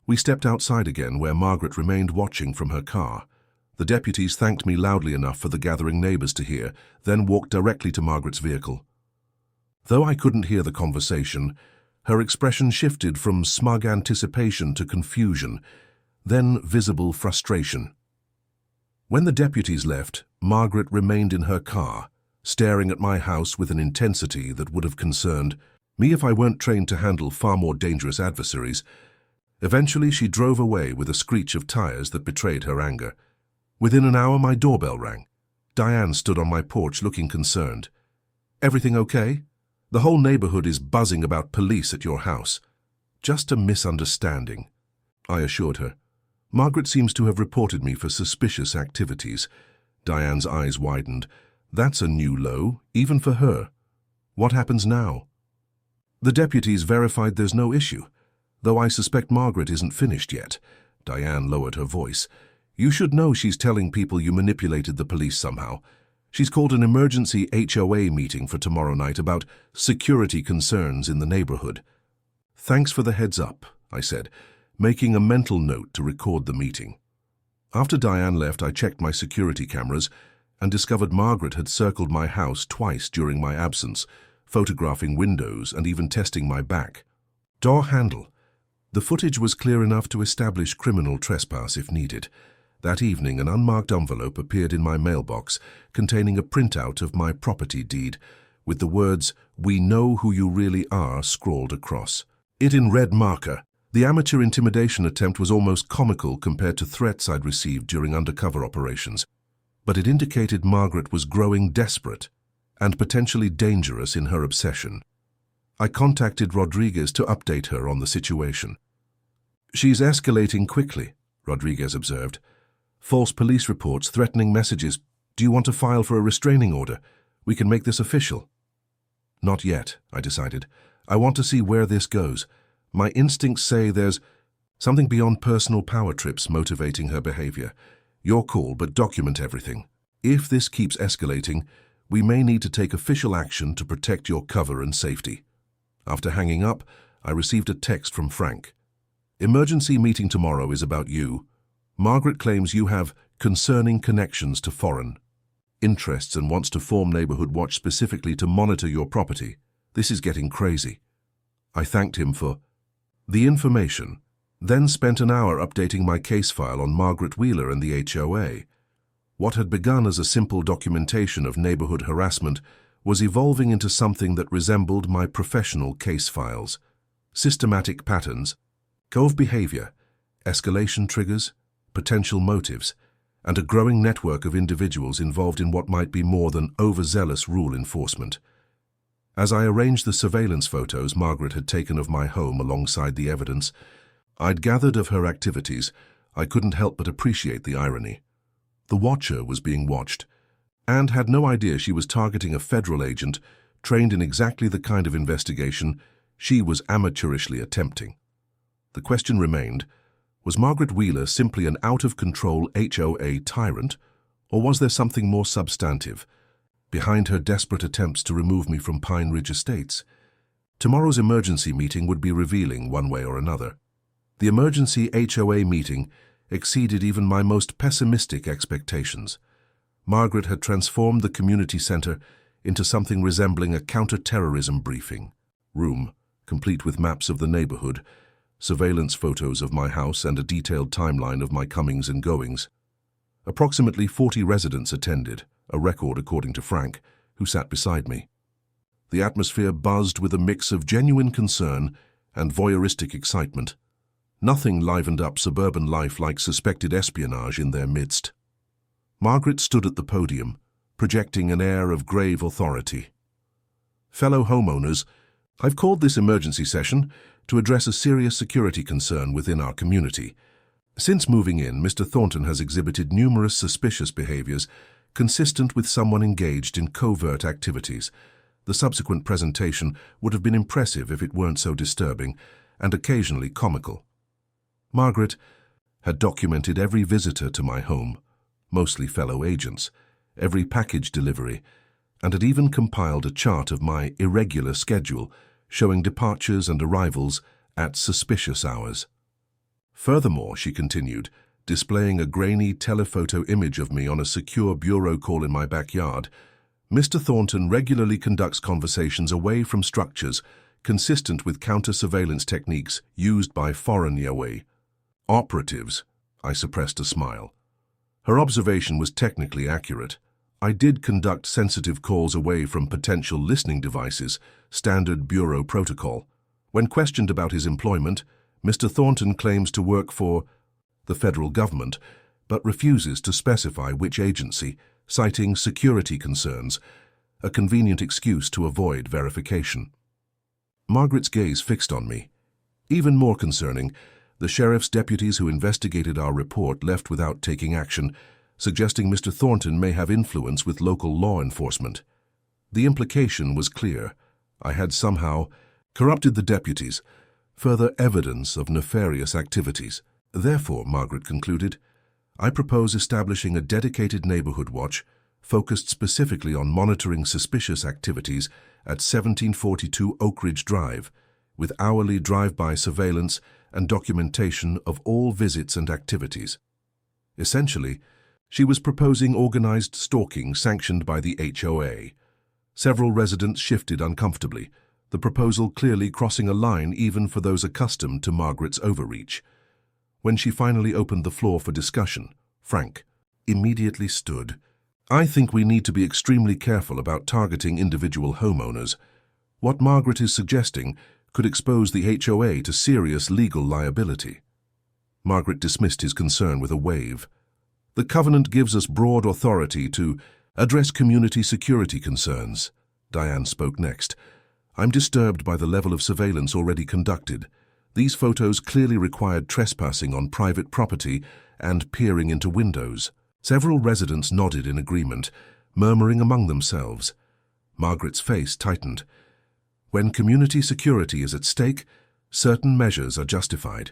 [SPEAKER 1] We stepped outside again, where Margaret remained watching from her car. The deputies thanked me loudly enough for the gathering neighbors to hear, then walked directly to Margaret's vehicle. Though I couldn't hear the conversation, her expression shifted from smug anticipation to confusion, then visible frustration. When the deputies left, Margaret remained in her car, staring at my house with an intensity that would have concerned me if I weren't trained to handle far more dangerous adversaries. Eventually, she drove away with a screech of tires that betrayed her anger. Within an hour, my doorbell rang. Diane stood on my porch looking concerned. "Everything okay?" The whole neighborhood is buzzing about police at your house. Just a misunderstanding, I assured her. Margaret seems to have reported me for suspicious activities. Diane's eyes widened. That's a new low, even for her. What happens now? The deputies verified there's no issue, though I suspect Margaret isn't finished yet. Diane lowered her voice. You should know she's telling people you manipulated the police somehow. She's called an emergency HOA meeting for tomorrow night about security concerns in the neighborhood. Thanks for the heads up, I said, making a mental note to record the meeting. After Diane left, I checked my security cameras and discovered Margaret had circled my house twice during my absence, photographing windows and even testing my back. Door handle. The footage was clear enough to establish criminal trespass if needed. That evening, an unmarked envelope appeared in my mailbox containing a printout of my property deed with the words, "We know who you really are," scrawled across. It in red marker. The amateur intimidation attempt was almost comical compared to threats I'd received during undercover operations, but it indicated Margaret was growing desperate and potentially dangerous in her obsession. I contacted Rodriguez to update her on the situation. She's escalating quickly, Rodriguez observed. False police reports, threatening messages. Do you want to file for a restraining order? We can make this official. Not yet, I decided. I want to see where this goes. My instincts say there's something beyond personal power trips motivating her behavior. Your call, but document everything. If this keeps escalating, we may need to take official action to protect your cover and safety. After hanging up, I received a text from Frank. Emergency meeting tomorrow is about you. Margaret claims you have concerning connections to foreign interests and wants to form Neighborhood Watch specifically to monitor your property. This is getting crazy. I thanked him for the information, then spent an hour updating my case file on Margaret Wheeler and the HOA. What had begun as a simple documentation of neighborhood harassment was evolving into something that resembled my professional case files. Systematic patterns, cove behavior, escalation triggers, potential motives, and a growing network of individuals involved in what might be more than overzealous rule enforcement. As I arranged the surveillance photos Margaret had taken of my home alongside the evidence I'd gathered of her activities, I couldn't help but appreciate the irony. The watcher was being watched, and had no idea she was targeting a federal agent trained in exactly the kind of investigation she was amateurishly attempting. The question remained, was Margaret Wheeler simply an out-of-control HOA tyrant, or was there something more substantive behind her desperate attempts to remove me from Pine Ridge Estates? Tomorrow's emergency meeting would be revealing one way or another. The emergency HOA meeting exceeded even my most pessimistic expectations. Margaret had transformed the community center into something resembling a counter-terrorism briefing room, complete with maps of the neighborhood, surveillance photos of my house, and a detailed timeline of my comings and goings. Approximately 40 residents attended, a record according to Frank, who sat beside me. The atmosphere buzzed with a mix of genuine concern and voyeuristic excitement. Nothing livened up suburban life like suspected espionage in their midst. Margaret stood at the podium, projecting an air of grave authority. Fellow homeowners, I've called this emergency session to address a serious security concern within our community. Since moving in, Mr. Thornton has exhibited numerous suspicious behaviors consistent with someone engaged in covert activities. The subsequent presentation would have been impressive if it weren't so disturbing and occasionally comical. Margaret had documented every visitor to my home, mostly fellow agents, every package delivery, and had even compiled a chart of my irregular schedule showing departures and arrivals at suspicious hours. Furthermore, she continued, displaying a grainy telephoto image of me on a secure bureau call in my backyard, Mr. Thornton regularly conducts conversations away from structures consistent with counter-surveillance techniques used by foreign HOA operatives. I suppressed a smile. Her observation was technically accurate. I did conduct sensitive calls away from potential listening devices, standard bureau protocol. When questioned about his employment, Mr. Thornton claims to work for the federal government, but refuses to specify which agency, citing security concerns. a convenient excuse to avoid verification. Margaret's gaze fixed on me. Even more concerning, the sheriff's deputies who investigated our report left without taking action, suggesting Mr. Thornton may have influence with local law enforcement. The implication was clear. I had somehow corrupted the deputies, further evidence of nefarious activities. Therefore, Margaret concluded, I propose establishing a dedicated neighborhood watch focused specifically on monitoring suspicious activities at 1742 Oak Ridge Drive, with hourly drive-by surveillance and documentation of all visits and activities. Essentially, she was proposing organized stalking sanctioned by the HOA. Several residents shifted uncomfortably, the proposal clearly crossing a line even for those accustomed to Margaret's overreach. When she finally opened the floor for discussion, Frank immediately stood. I think we need to be extremely careful about targeting individual homeowners. What Margaret is suggesting could expose the HOA to serious legal liability. Margaret dismissed his concern with a wave. The covenant gives us broad authority to address community security concerns. Diane spoke next. I'm disturbed by the level of surveillance already conducted. These photos clearly required trespassing on private property and peering into windows. Several residents nodded in agreement, murmuring among themselves. Margaret's face tightened. When community security is at stake, certain measures are justified.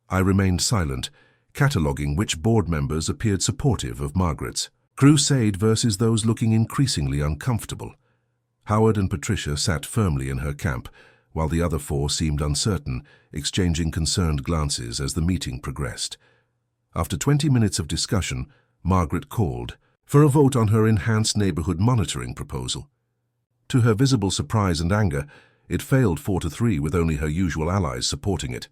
[SPEAKER 1] I remained silent, cataloguing which board members appeared supportive of Margaret's crusade versus those looking increasingly uncomfortable. Howard and Patricia sat firmly in her camp, while the other four seemed uncertain, exchanging concerned glances as the meeting progressed. After 20 minutes of discussion, Margaret called for a vote on her enhanced neighborhood monitoring proposal. To her visible surprise and anger, it failed 4-3 with only her usual allies supporting it.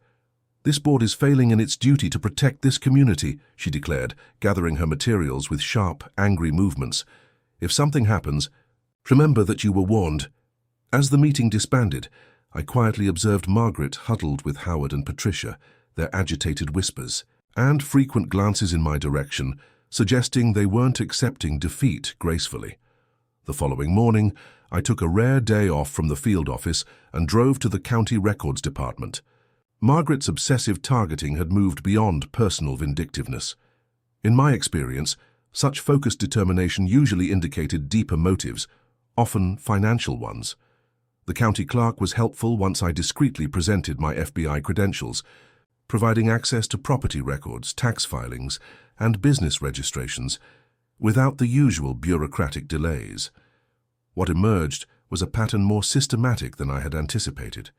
[SPEAKER 1] This board is failing in its duty to protect this community, she declared, gathering her materials with sharp, angry movements. If something happens, remember that you were warned. As the meeting disbanded, I quietly observed Margaret huddled with Howard and Patricia, their agitated whispers, and frequent glances in my direction, suggesting they weren't accepting defeat gracefully. The following morning, I took a rare day off from the field office and drove to the county records department. Margaret's obsessive targeting had moved beyond personal vindictiveness. In my experience, such focused determination usually indicated deeper motives, often financial ones. The county clerk was helpful once I discreetly presented my FBI credentials, providing access to property records, tax filings, and business registrations, without the usual bureaucratic delays. What emerged was a pattern more systematic than I had anticipated.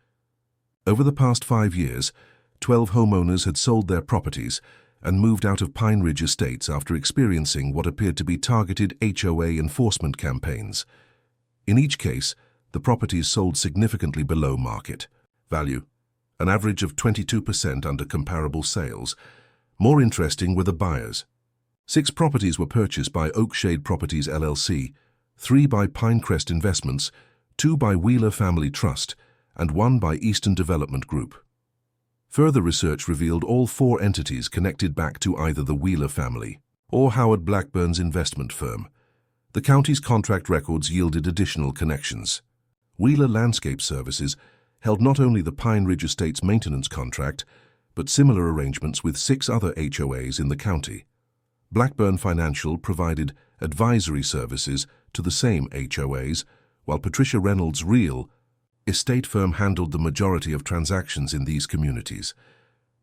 [SPEAKER 1] Over the past 5 years, 12 homeowners had sold their properties and moved out of Pine Ridge estates after experiencing what appeared to be targeted HOA enforcement campaigns. In each case, the properties sold significantly below market value, an average of 22% under comparable sales. More interesting were the buyers. 6 properties were purchased by Oakshade Properties LLC, 3 by Pinecrest Investments, 2 by Wheeler Family Trust, and 1 by Eastern Development Group. Further research revealed all 4 entities connected back to either the Wheeler family or Howard Blackburn's investment firm. The county's contract records yielded additional connections. Wheeler Landscape Services held not only the Pine Ridge Estates maintenance contract, but similar arrangements with 6 other HOAs in the county. Blackburn Financial provided advisory services to the same HOAs, while Patricia Reynolds' Real estate firm handled the majority of transactions in these communities.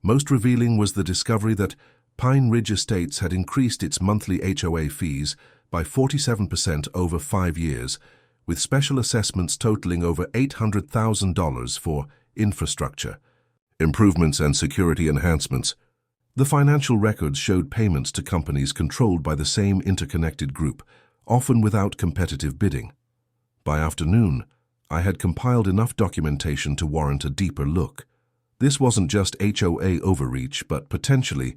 [SPEAKER 1] Most revealing was the discovery that Pine Ridge Estates had increased its monthly HOA fees by 47% over 5 years, with special assessments totaling over $800,000 for infrastructure, improvements and security enhancements. The financial records showed payments to companies controlled by the same interconnected group, often without competitive bidding. By afternoon, I had compiled enough documentation to warrant a deeper look. This wasn't just HOA overreach, but potentially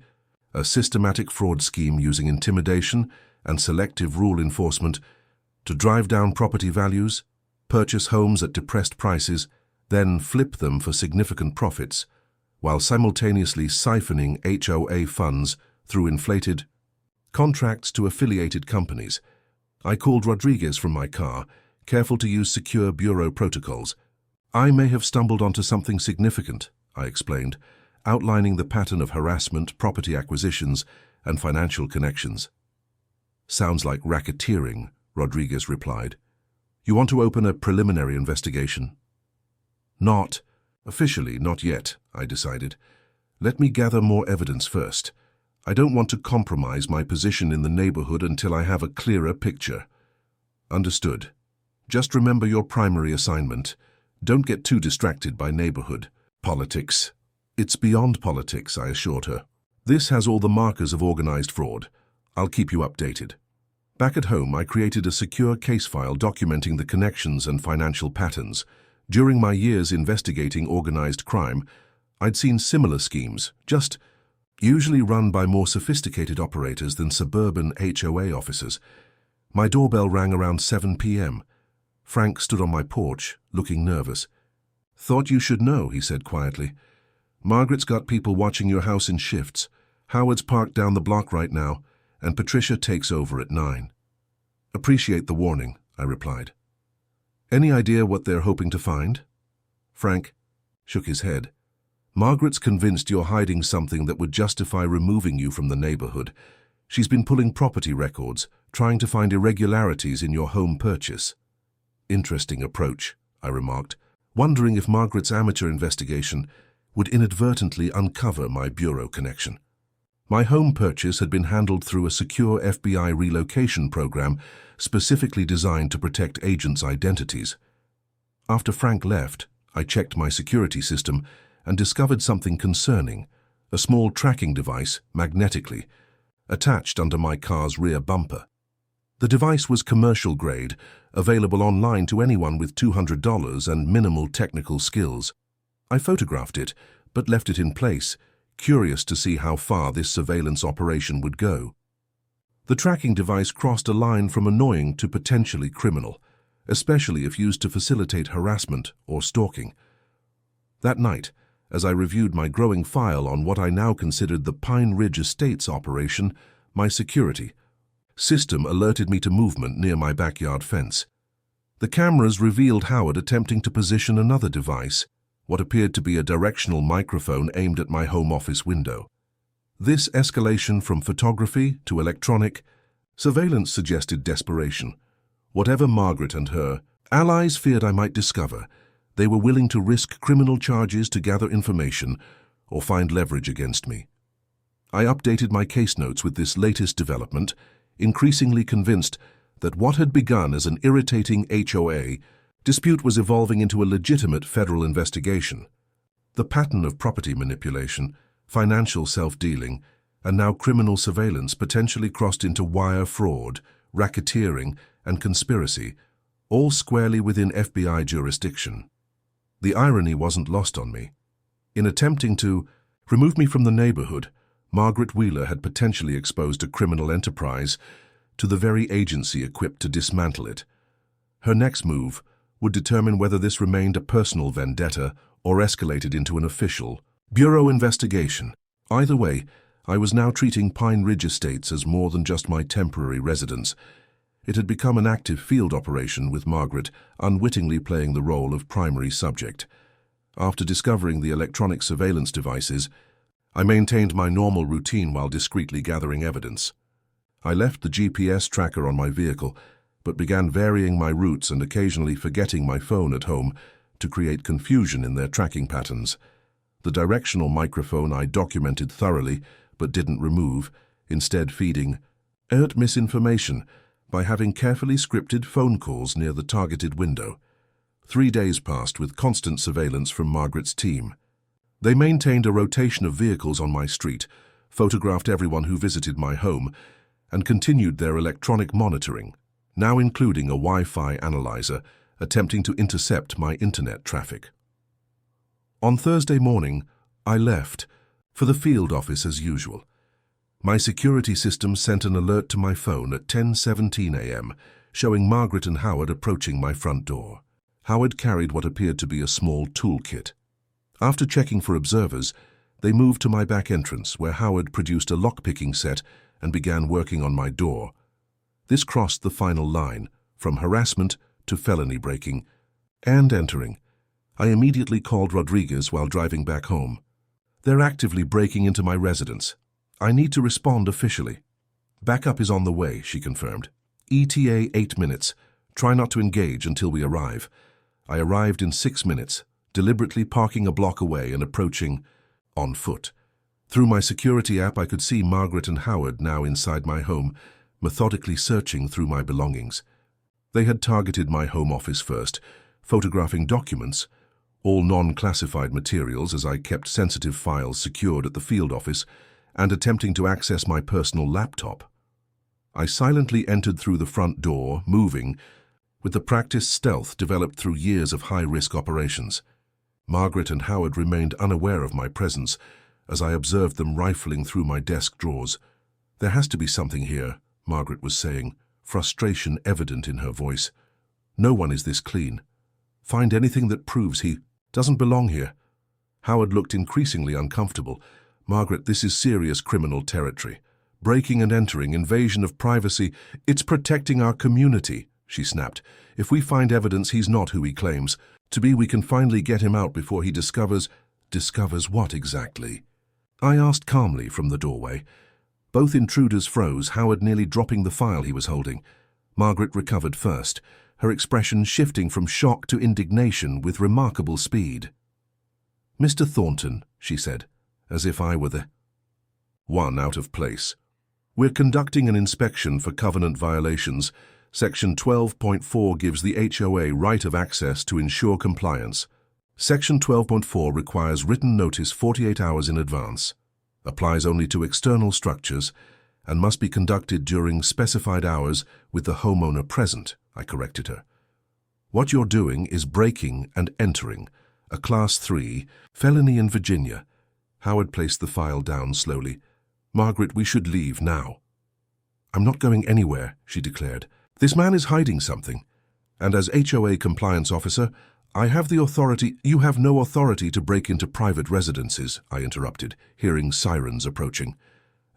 [SPEAKER 1] a systematic fraud scheme using intimidation and selective rule enforcement to drive down property values, purchase homes at depressed prices, then flip them for significant profits, while simultaneously siphoning HOA funds through inflated contracts to affiliated companies. I called Rodriguez from my car, careful to use secure bureau protocols. I may have stumbled onto something significant, I explained, outlining the pattern of harassment, property acquisitions, and financial connections. Sounds like racketeering, Rodriguez replied. You want to open a preliminary investigation? Not officially, not yet, I decided. Let me gather more evidence first. I don't want to compromise my position in the neighborhood until I have a clearer picture. Understood. Just remember your primary assignment. Don't get too distracted by neighborhood politics. It's beyond politics, I assured her. This has all the markers of organized fraud. I'll keep you updated. Back at home, I created a secure case file documenting the connections and financial patterns. During my years investigating organized crime, I'd seen similar schemes, just usually run by more sophisticated operators than suburban HOA officers. My doorbell rang around 7 p.m. Frank stood on my porch, looking nervous. Thought you should know, he said quietly. Margaret's got people watching your house in shifts. Howard's parked down the block right now, and Patricia takes over at 9. Appreciate the warning, I replied. Any idea what they're hoping to find? Frank shook his head. Margaret's convinced you're hiding something that would justify removing you from the neighborhood. She's been pulling property records, trying to find irregularities in your home purchase. Interesting approach, I remarked, wondering if Margaret's amateur investigation would inadvertently uncover my bureau connection. My home purchase had been handled through a secure FBI relocation program specifically designed to protect agents' identities. After Frank left, I checked my security system and discovered something concerning, a small tracking device, magnetically, attached under my car's rear bumper. The device was commercial grade, available online to anyone with $200 and minimal technical skills. I photographed it, but left it in place, curious to see how far this surveillance operation would go. The tracking device crossed a line from annoying to potentially criminal, especially if used to facilitate harassment or stalking. That night, as I reviewed my growing file on what I now considered the Pine Ridge Estates operation, my security system alerted me to movement near my backyard fence. The cameras revealed Howard attempting to position another device, what appeared to be a directional microphone aimed at my home office window. This escalation from photography to electronic surveillance suggested desperation. Whatever Margaret and her allies feared I might discover, they were willing to risk criminal charges to gather information or find leverage against me. I updated my case notes with this latest development, increasingly convinced that what had begun as an irritating HOA dispute was evolving into a legitimate federal investigation. The pattern of property manipulation, financial self-dealing, and now criminal surveillance potentially crossed into wire fraud, racketeering, and conspiracy, all squarely within FBI jurisdiction. The irony wasn't lost on me. In attempting to remove me from the neighborhood, Margaret Wheeler had potentially exposed a criminal enterprise to the very agency equipped to dismantle it. Her next move would determine whether this remained a personal vendetta or escalated into an official bureau investigation. Either way, I was now treating Pine Ridge Estates as more than just my temporary residence. It had become an active field operation with Margaret unwittingly playing the role of primary subject. After discovering the electronic surveillance devices, I maintained my normal routine while discreetly gathering evidence. I left the GPS tracker on my vehicle, but began varying my routes and occasionally forgetting my phone at home to create confusion in their tracking patterns. The directional microphone I documented thoroughly, but didn't remove, instead feeding alert misinformation by having carefully scripted phone calls near the targeted window. 3 days passed with constant surveillance from Margaret's team. They maintained a rotation of vehicles on my street, photographed everyone who visited my home, and continued their electronic monitoring, now including a Wi-Fi analyzer, attempting to intercept my internet traffic. On Thursday morning, I left for the field office as usual. My security system sent an alert to my phone at 10:17 a.m., showing Margaret and Howard approaching my front door. Howard carried what appeared to be a small toolkit. After checking for observers, they moved to my back entrance, where Howard produced a lock-picking set and began working on my door. This crossed the final line, from harassment to felony breaking and entering. I immediately called Rodriguez while driving back home. They're actively breaking into my residence. I need to respond officially. Backup is on the way, she confirmed. ETA 8 minutes. Try not to engage until we arrive. I arrived in 6 minutes, deliberately parking a block away and approaching on foot. Through my security app, I could see Margaret and Howard now inside my home, methodically searching through my belongings. They had targeted my home office first, photographing documents, all non-classified materials as I kept sensitive files secured at the field office, and attempting to access my personal laptop. I silently entered through the front door, moving, with the practiced stealth developed through years of high-risk operations. Margaret and Howard remained unaware of my presence as I observed them rifling through my desk drawers. "There has to be something here," Margaret was saying, frustration evident in her voice. "No one is this clean. Find anything that proves he doesn't belong here." Howard looked increasingly uncomfortable. "Margaret, this is serious criminal territory. Breaking and entering, invasion of privacy. It's protecting our community," she snapped. "If we find evidence he's not who he claims to be, we can finally get him out before he discovers..." "Discovers what exactly?" I asked calmly from the doorway. Both intruders froze, Howard nearly dropping the file he was holding. Margaret recovered first, her expression shifting from shock to indignation with remarkable speed. "Mr. Thornton," she said, as if I were the one out of place. "We're conducting an inspection for covenant violations. Section 12.4 gives the HOA right of access to ensure compliance. Section 12.4 requires written notice 48 hours in advance, applies only to external structures, and must be conducted during specified hours with the homeowner present," I corrected her. "What you're doing is breaking and entering, a Class 3 felony in Virginia." Howard placed the file down slowly. "Margaret, we should leave now." "I'm not going anywhere," she declared. "This man is hiding something. And as HOA compliance officer, I have the authority..." "You have no authority to break into private residences," I interrupted, hearing sirens approaching.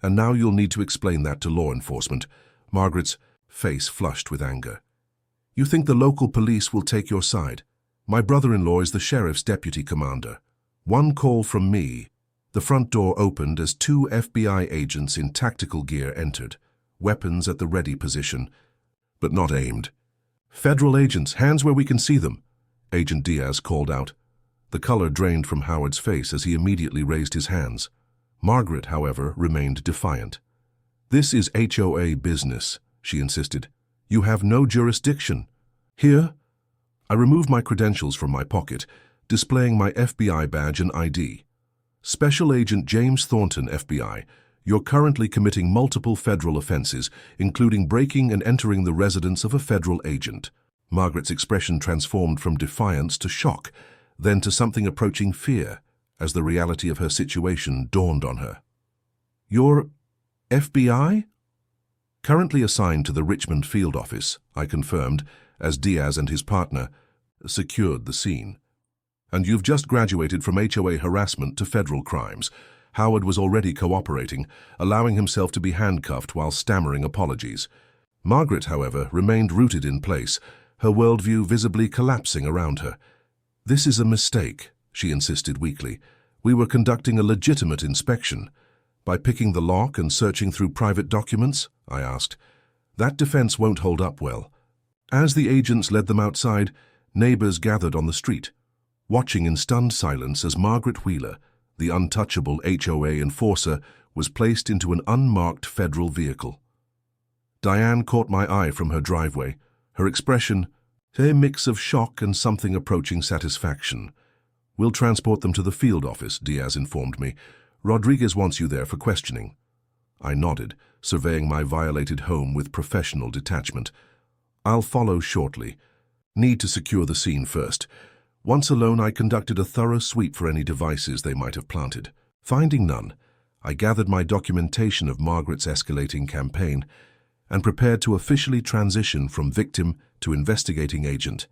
[SPEAKER 1] "And now you'll need to explain that to law enforcement." Margaret's face flushed with anger. "You think the local police will take your side? My brother-in-law is the sheriff's deputy commander. One call from me." The front door opened as 2 FBI agents in tactical gear entered, weapons at the ready position, but not aimed. "Federal agents, hands where we can see them," Agent Diaz called out. The color drained from Howard's face as he immediately raised his hands. Margaret, however, remained defiant. "This is HOA business," she insisted. "You have no jurisdiction. Here." I removed my credentials from my pocket, displaying my FBI badge and ID. "Special Agent James Thornton, FBI. You're currently committing multiple federal offenses, including breaking and entering the residence of a federal agent." Margaret's expression transformed from defiance to shock, then to something approaching fear, as the reality of her situation dawned on her. "You're FBI?" "Currently assigned to the Richmond field office," I confirmed, as Diaz and his partner secured the scene. "And you've just graduated from HOA harassment to federal crimes." Howard was already cooperating, allowing himself to be handcuffed while stammering apologies. Margaret, however, remained rooted in place, her worldview visibly collapsing around her. "This is a mistake," she insisted weakly. "We were conducting a legitimate inspection." "By picking the lock and searching through private documents?" I asked. "That defense won't hold up well." As the agents led them outside, neighbors gathered on the street, watching in stunned silence as Margaret Wheeler, the untouchable HOA enforcer, was placed into an unmarked federal vehicle. Diane caught my eye from her driveway, her expression a mix of shock and something approaching satisfaction. "We'll transport them to the field office," Diaz informed me. "Rodriguez wants you there for questioning." I nodded, surveying my violated home with professional detachment. "I'll follow shortly. Need to secure the scene first." Once alone, I conducted a thorough sweep for any devices they might have planted. Finding none, I gathered my documentation of Margaret's escalating campaign and prepared to officially transition from victim to investigating agent.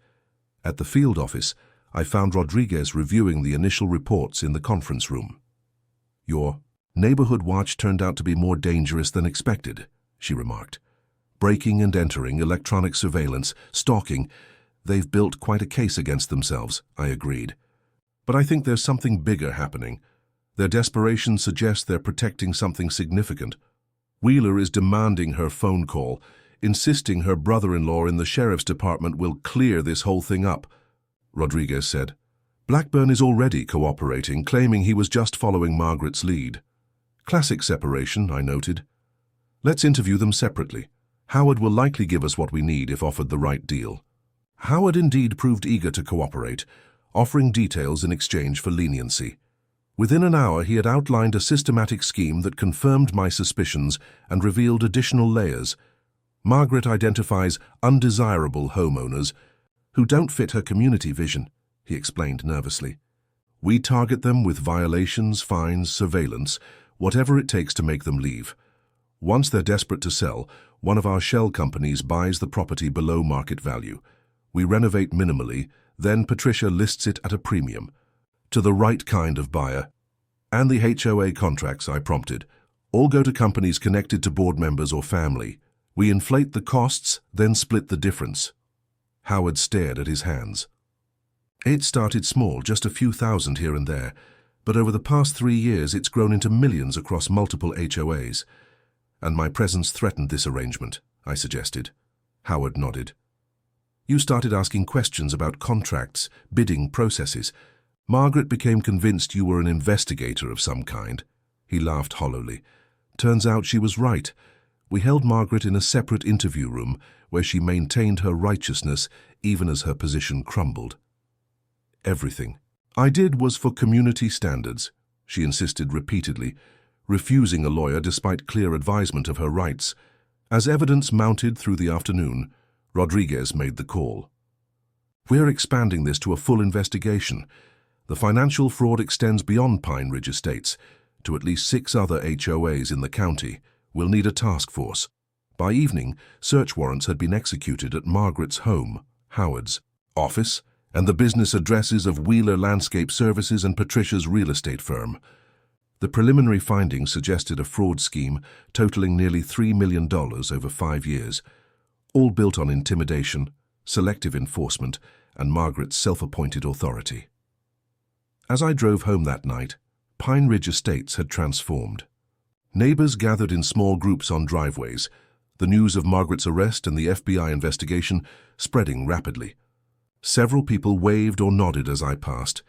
[SPEAKER 1] At the field office, I found Rodriguez reviewing the initial reports in the conference room. "Your neighborhood watch turned out to be more dangerous than expected," she remarked. Breaking and entering, electronic surveillance, stalking. They've built quite a case against themselves, I agreed. But I think there's something bigger happening. Their desperation suggests they're protecting something significant. Wheeler is demanding her phone call, insisting her brother-in-law in the sheriff's department will clear this whole thing up, Rodriguez said. Blackburn is already cooperating, claiming he was just following Margaret's lead. Classic separation, I noted. Let's interview them separately. Howard will likely give us what we need if offered the right deal. Howard indeed proved eager to cooperate, offering details in exchange for leniency. Within an hour, he had outlined a systematic scheme that confirmed my suspicions and revealed additional layers. Margaret identifies undesirable homeowners who don't fit her community vision, he explained nervously. We target them with violations, fines, surveillance, whatever it takes to make them leave. Once they're desperate to sell, one of our shell companies buys the property below market value. We renovate minimally, then Patricia lists it at a premium. To the right kind of buyer. And the HOA contracts, I prompted, all go to companies connected to board members or family. We inflate the costs, then split the difference. Howard stared at his hands. It started small, just a few thousand here and there, but over the past 3 years it's grown into millions across multiple HOAs. And my presence threatened this arrangement, I suggested. Howard nodded. You started asking questions about contracts, bidding processes. Margaret became convinced you were an investigator of some kind. He laughed hollowly. Turns out she was right. We held Margaret in a separate interview room where she maintained her righteousness even as her position crumbled. Everything I did was for community standards, she insisted repeatedly, refusing a lawyer despite clear advisement of her rights. As evidence mounted through the afternoon, Rodriguez made the call. We're expanding this to a full investigation. The financial fraud extends beyond Pine Ridge Estates to at least 6 other HOAs in the county. We'll need a task force. By evening, search warrants had been executed at Margaret's home, Howard's office, and the business addresses of Wheeler Landscape Services and Patricia's real estate firm. The preliminary findings suggested a fraud scheme totaling nearly $3 million over 5 years, all built on intimidation, selective enforcement, and Margaret's self-appointed authority. As I drove home that night, Pine Ridge Estates had transformed. Neighbors gathered in small groups on driveways, the news of Margaret's arrest and the FBI investigation spreading rapidly. Several people waved or nodded as I passed,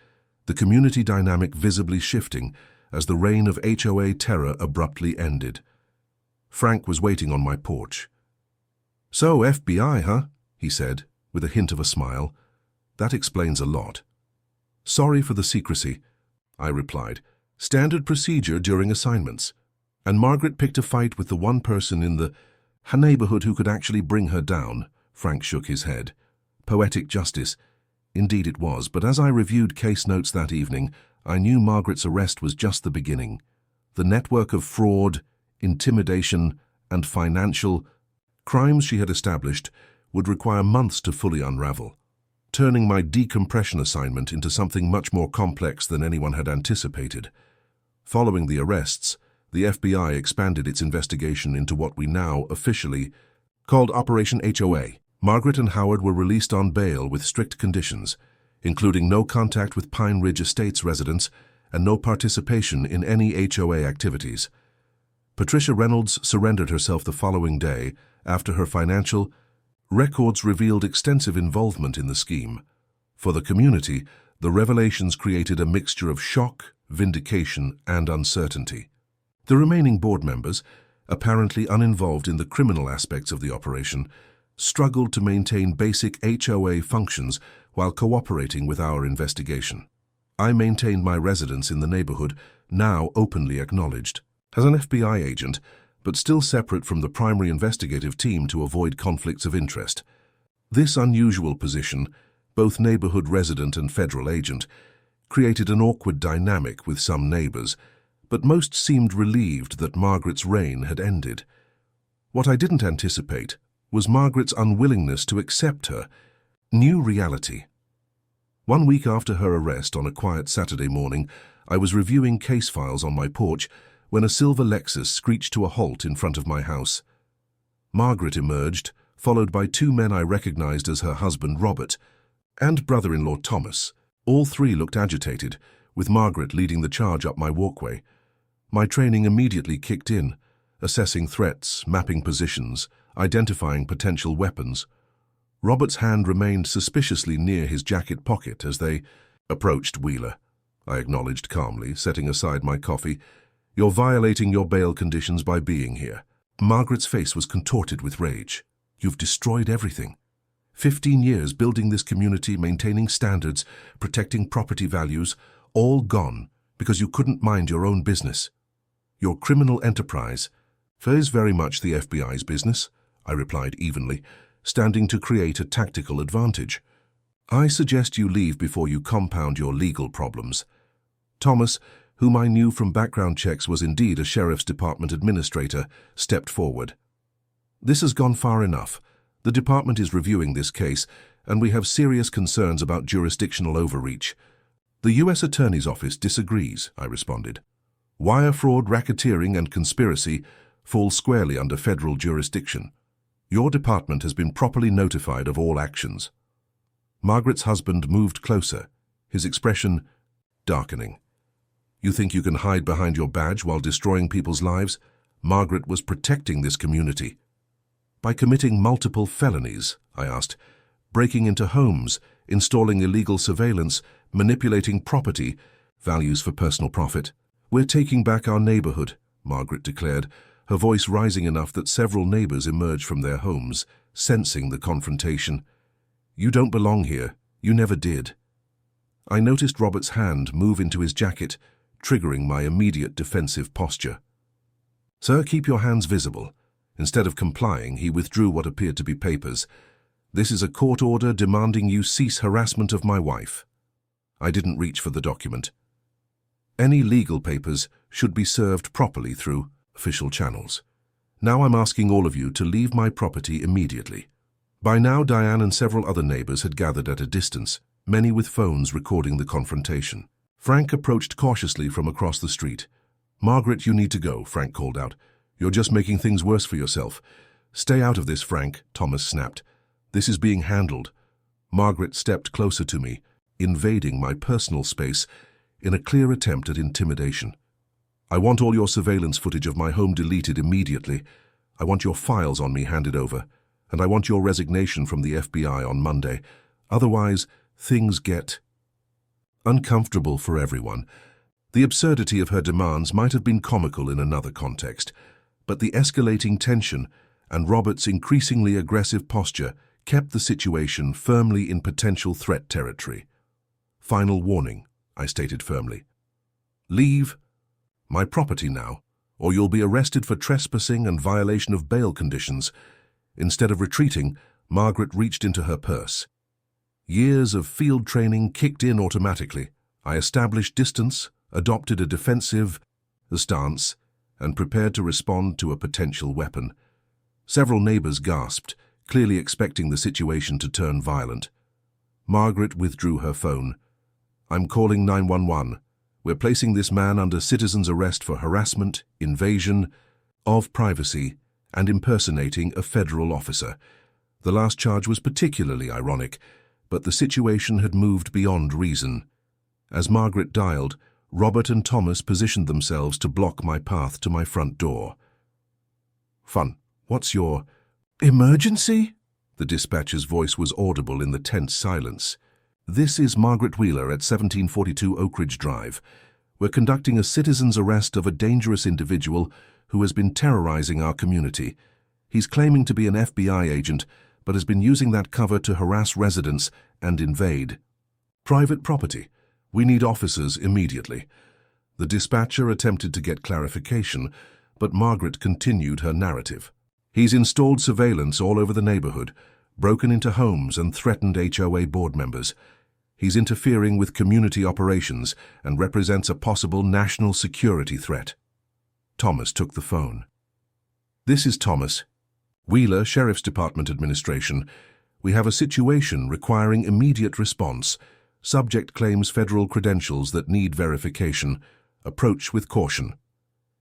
[SPEAKER 1] the community dynamic visibly shifting as the reign of HOA terror abruptly ended. Frank was waiting on my porch. So, FBI, huh? He said, with a hint of a smile. That explains a lot. Sorry for the secrecy, I replied. Standard procedure during assignments. And Margaret picked a fight with the one person in the neighborhood who could actually bring her down. Frank shook his head. Poetic justice. Indeed it was, but as I reviewed case notes that evening, I knew Margaret's arrest was just the beginning. The network of fraud, intimidation, and financial crimes she had established would require months to fully unravel, turning my decompression assignment into something much more complex than anyone had anticipated. Following the arrests, the FBI expanded its investigation into what we now officially called Operation HOA. Margaret and Howard were released on bail with strict conditions, including no contact with Pine Ridge Estates residents and no participation in any HOA activities. Patricia Reynolds surrendered herself the following day after her financial records revealed extensive involvement in the scheme. For the community, the revelations created a mixture of shock, vindication, and uncertainty. The remaining board members, apparently uninvolved in the criminal aspects of the operation, struggled to maintain basic HOA functions while cooperating with our investigation. I maintained my residence in the neighborhood, now openly acknowledged, as an FBI agent, but still separate from the primary investigative team to avoid conflicts of interest. This unusual position, both neighborhood resident and federal agent, created an awkward dynamic with some neighbors, but most seemed relieved that Margaret's reign had ended. What I didn't anticipate was Margaret's unwillingness to accept her new reality. 1 week after her arrest on a quiet Saturday morning, I was reviewing case files on my porch when a silver Lexus screeched to a halt in front of my house. Margaret emerged, followed by two men I recognized as her husband Robert and brother-in-law Thomas. All three looked agitated, with Margaret leading the charge up my walkway. My training immediately kicked in, assessing threats, mapping positions, identifying potential weapons. Robert's hand remained suspiciously near his jacket pocket as they approached Wheeler. I acknowledged calmly, setting aside my coffee. "You're violating your bail conditions by being here." Margaret's face was contorted with rage. "You've destroyed everything. 15 years building this community, maintaining standards, protecting property values, all gone because you couldn't mind your own business. Your criminal enterprise is very much the FBI's business," I replied evenly, standing to create a tactical advantage. "I suggest you leave before you compound your legal problems." Thomas, whom I knew from background checks was indeed a Sheriff's Department administrator, stepped forward. "This has gone far enough. The department is reviewing this case, and we have serious concerns about jurisdictional overreach." "The U.S. Attorney's Office disagrees," I responded. "Wire fraud, racketeering, and conspiracy fall squarely under federal jurisdiction. Your department has been properly notified of all actions." Margaret's husband moved closer, his expression darkening. "You think you can hide behind your badge while destroying people's lives? Margaret was protecting this community." "By committing multiple felonies," I asked, "breaking into homes, installing illegal surveillance, manipulating property values for personal profit." "We're taking back our neighborhood," Margaret declared, her voice rising enough that several neighbors emerged from their homes, sensing the confrontation. "You don't belong here. You never did." I noticed Robert's hand move into his jacket, triggering my immediate defensive posture. "Sir, keep your hands visible." Instead of complying, he withdrew what appeared to be papers. "This is a court order demanding you cease harassment of my wife." I didn't reach for the document. Any legal papers should be served properly through official channels. "Now I'm asking all of you to leave my property immediately." By now, Diane and several other neighbors had gathered at a distance, many with phones recording the confrontation. Frank approached cautiously from across the street. "Margaret, you need to go," Frank called out. "You're just making things worse for yourself." "Stay out of this, Frank," Thomas snapped. "This is being handled." Margaret stepped closer to me, invading my personal space in a clear attempt at intimidation. "I want all your surveillance footage of my home deleted immediately. I want your files on me handed over, and I want your resignation from the FBI on Monday. Otherwise, things get uncomfortable for everyone." The absurdity of her demands might have been comical in another context, but the escalating tension and Robert's increasingly aggressive posture kept the situation firmly in potential threat territory. "Final warning," I stated firmly. "Leave my property now, or you'll be arrested for trespassing and violation of bail conditions." Instead of retreating, Margaret reached into her purse. Years of field training kicked in automatically. I established distance, adopted a defensive stance, and prepared to respond to a potential weapon. Several neighbors gasped, clearly expecting the situation to turn violent. Margaret withdrew her phone. "I'm calling 911. We're placing this man under citizen's arrest for harassment, invasion of privacy, and impersonating a federal officer." The last charge was particularly ironic, but the situation had moved beyond reason. As Margaret dialed, Robert and Thomas positioned themselves to block my path to my front door. "Fun, what's your emergency?" The dispatcher's voice was audible in the tense silence. "This is Margaret Wheeler at 1742 Oak Ridge Drive. We're conducting a citizen's arrest of a dangerous individual who has been terrorizing our community. He's claiming to be an FBI agent, but has been using that cover to harass residents and invade private property. We need officers immediately." The dispatcher attempted to get clarification, but Margaret continued her narrative. "He's installed surveillance all over the neighborhood, broken into homes and threatened HOA board members. He's interfering with community operations and represents a possible national security threat." Thomas took the phone. "This is Thomas. Wheeler, Sheriff's Department Administration. We have a situation requiring immediate response. Subject claims federal credentials that need verification. Approach with caution."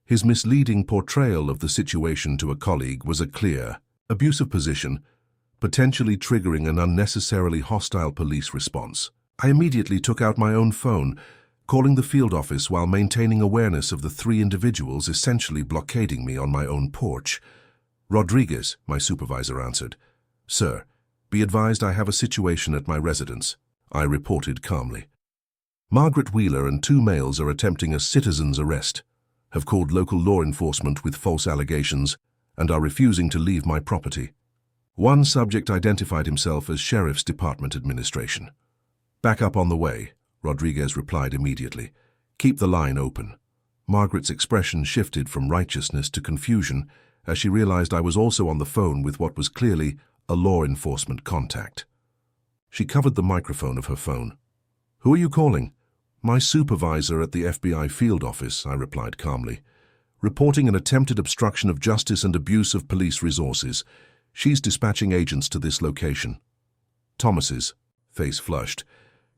[SPEAKER 1] His misleading portrayal of the situation to a colleague was a clear Abusive position, potentially triggering an unnecessarily hostile police response. I immediately took out my own phone, calling the field office while maintaining awareness of the three individuals essentially blockading me on my own porch. "Rodriguez," my supervisor answered. "Sir, be advised I have a situation at my residence," I reported calmly. "Margaret Wheeler and two males are attempting a citizen's arrest, have called local law enforcement with false allegations, and are refusing to leave my property." One subject identified himself as Sheriff's Department Administration. "Back up on the way," Rodriguez replied immediately. "Keep the line open." Margaret's expression shifted from righteousness to confusion as she realized I was also on the phone with what was clearly a law enforcement contact. She covered the microphone of her phone. "Who are you calling?" "My supervisor at the FBI field office," I replied calmly. "Reporting an attempted obstruction of justice and abuse of police resources. She's dispatching agents to this location." Thomas's face flushed.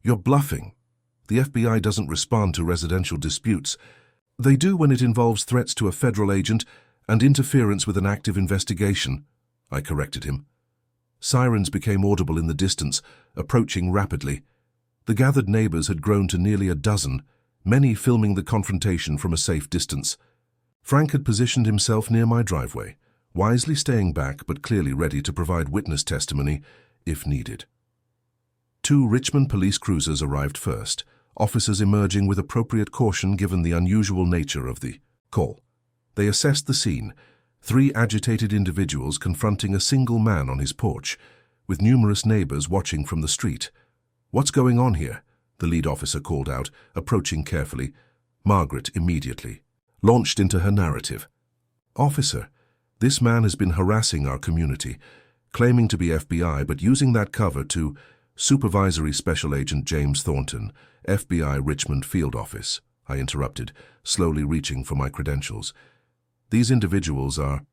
[SPEAKER 1] "You're bluffing. The FBI doesn't respond to residential disputes. They do when it involves threats to a federal agent and interference with an active investigation," I corrected him. Sirens became audible in the distance, approaching rapidly. The gathered neighbors had grown to nearly a dozen, many filming the confrontation from a safe distance. Frank had positioned himself near my driveway, wisely staying back but clearly ready to provide witness testimony if needed. Two Richmond police cruisers arrived first, officers emerging with appropriate caution given the unusual nature of the call. They assessed the scene, three agitated individuals confronting a single man on his porch, with numerous neighbors watching from the street. "What's going on here?" the lead officer called out, approaching carefully. Margaret immediately launched into her narrative. "Officer, this man has been harassing our community, claiming to be FBI but using that cover to Supervisory Special Agent James Thornton, FBI Richmond Field Office," I interrupted, slowly reaching for my credentials. "These individuals are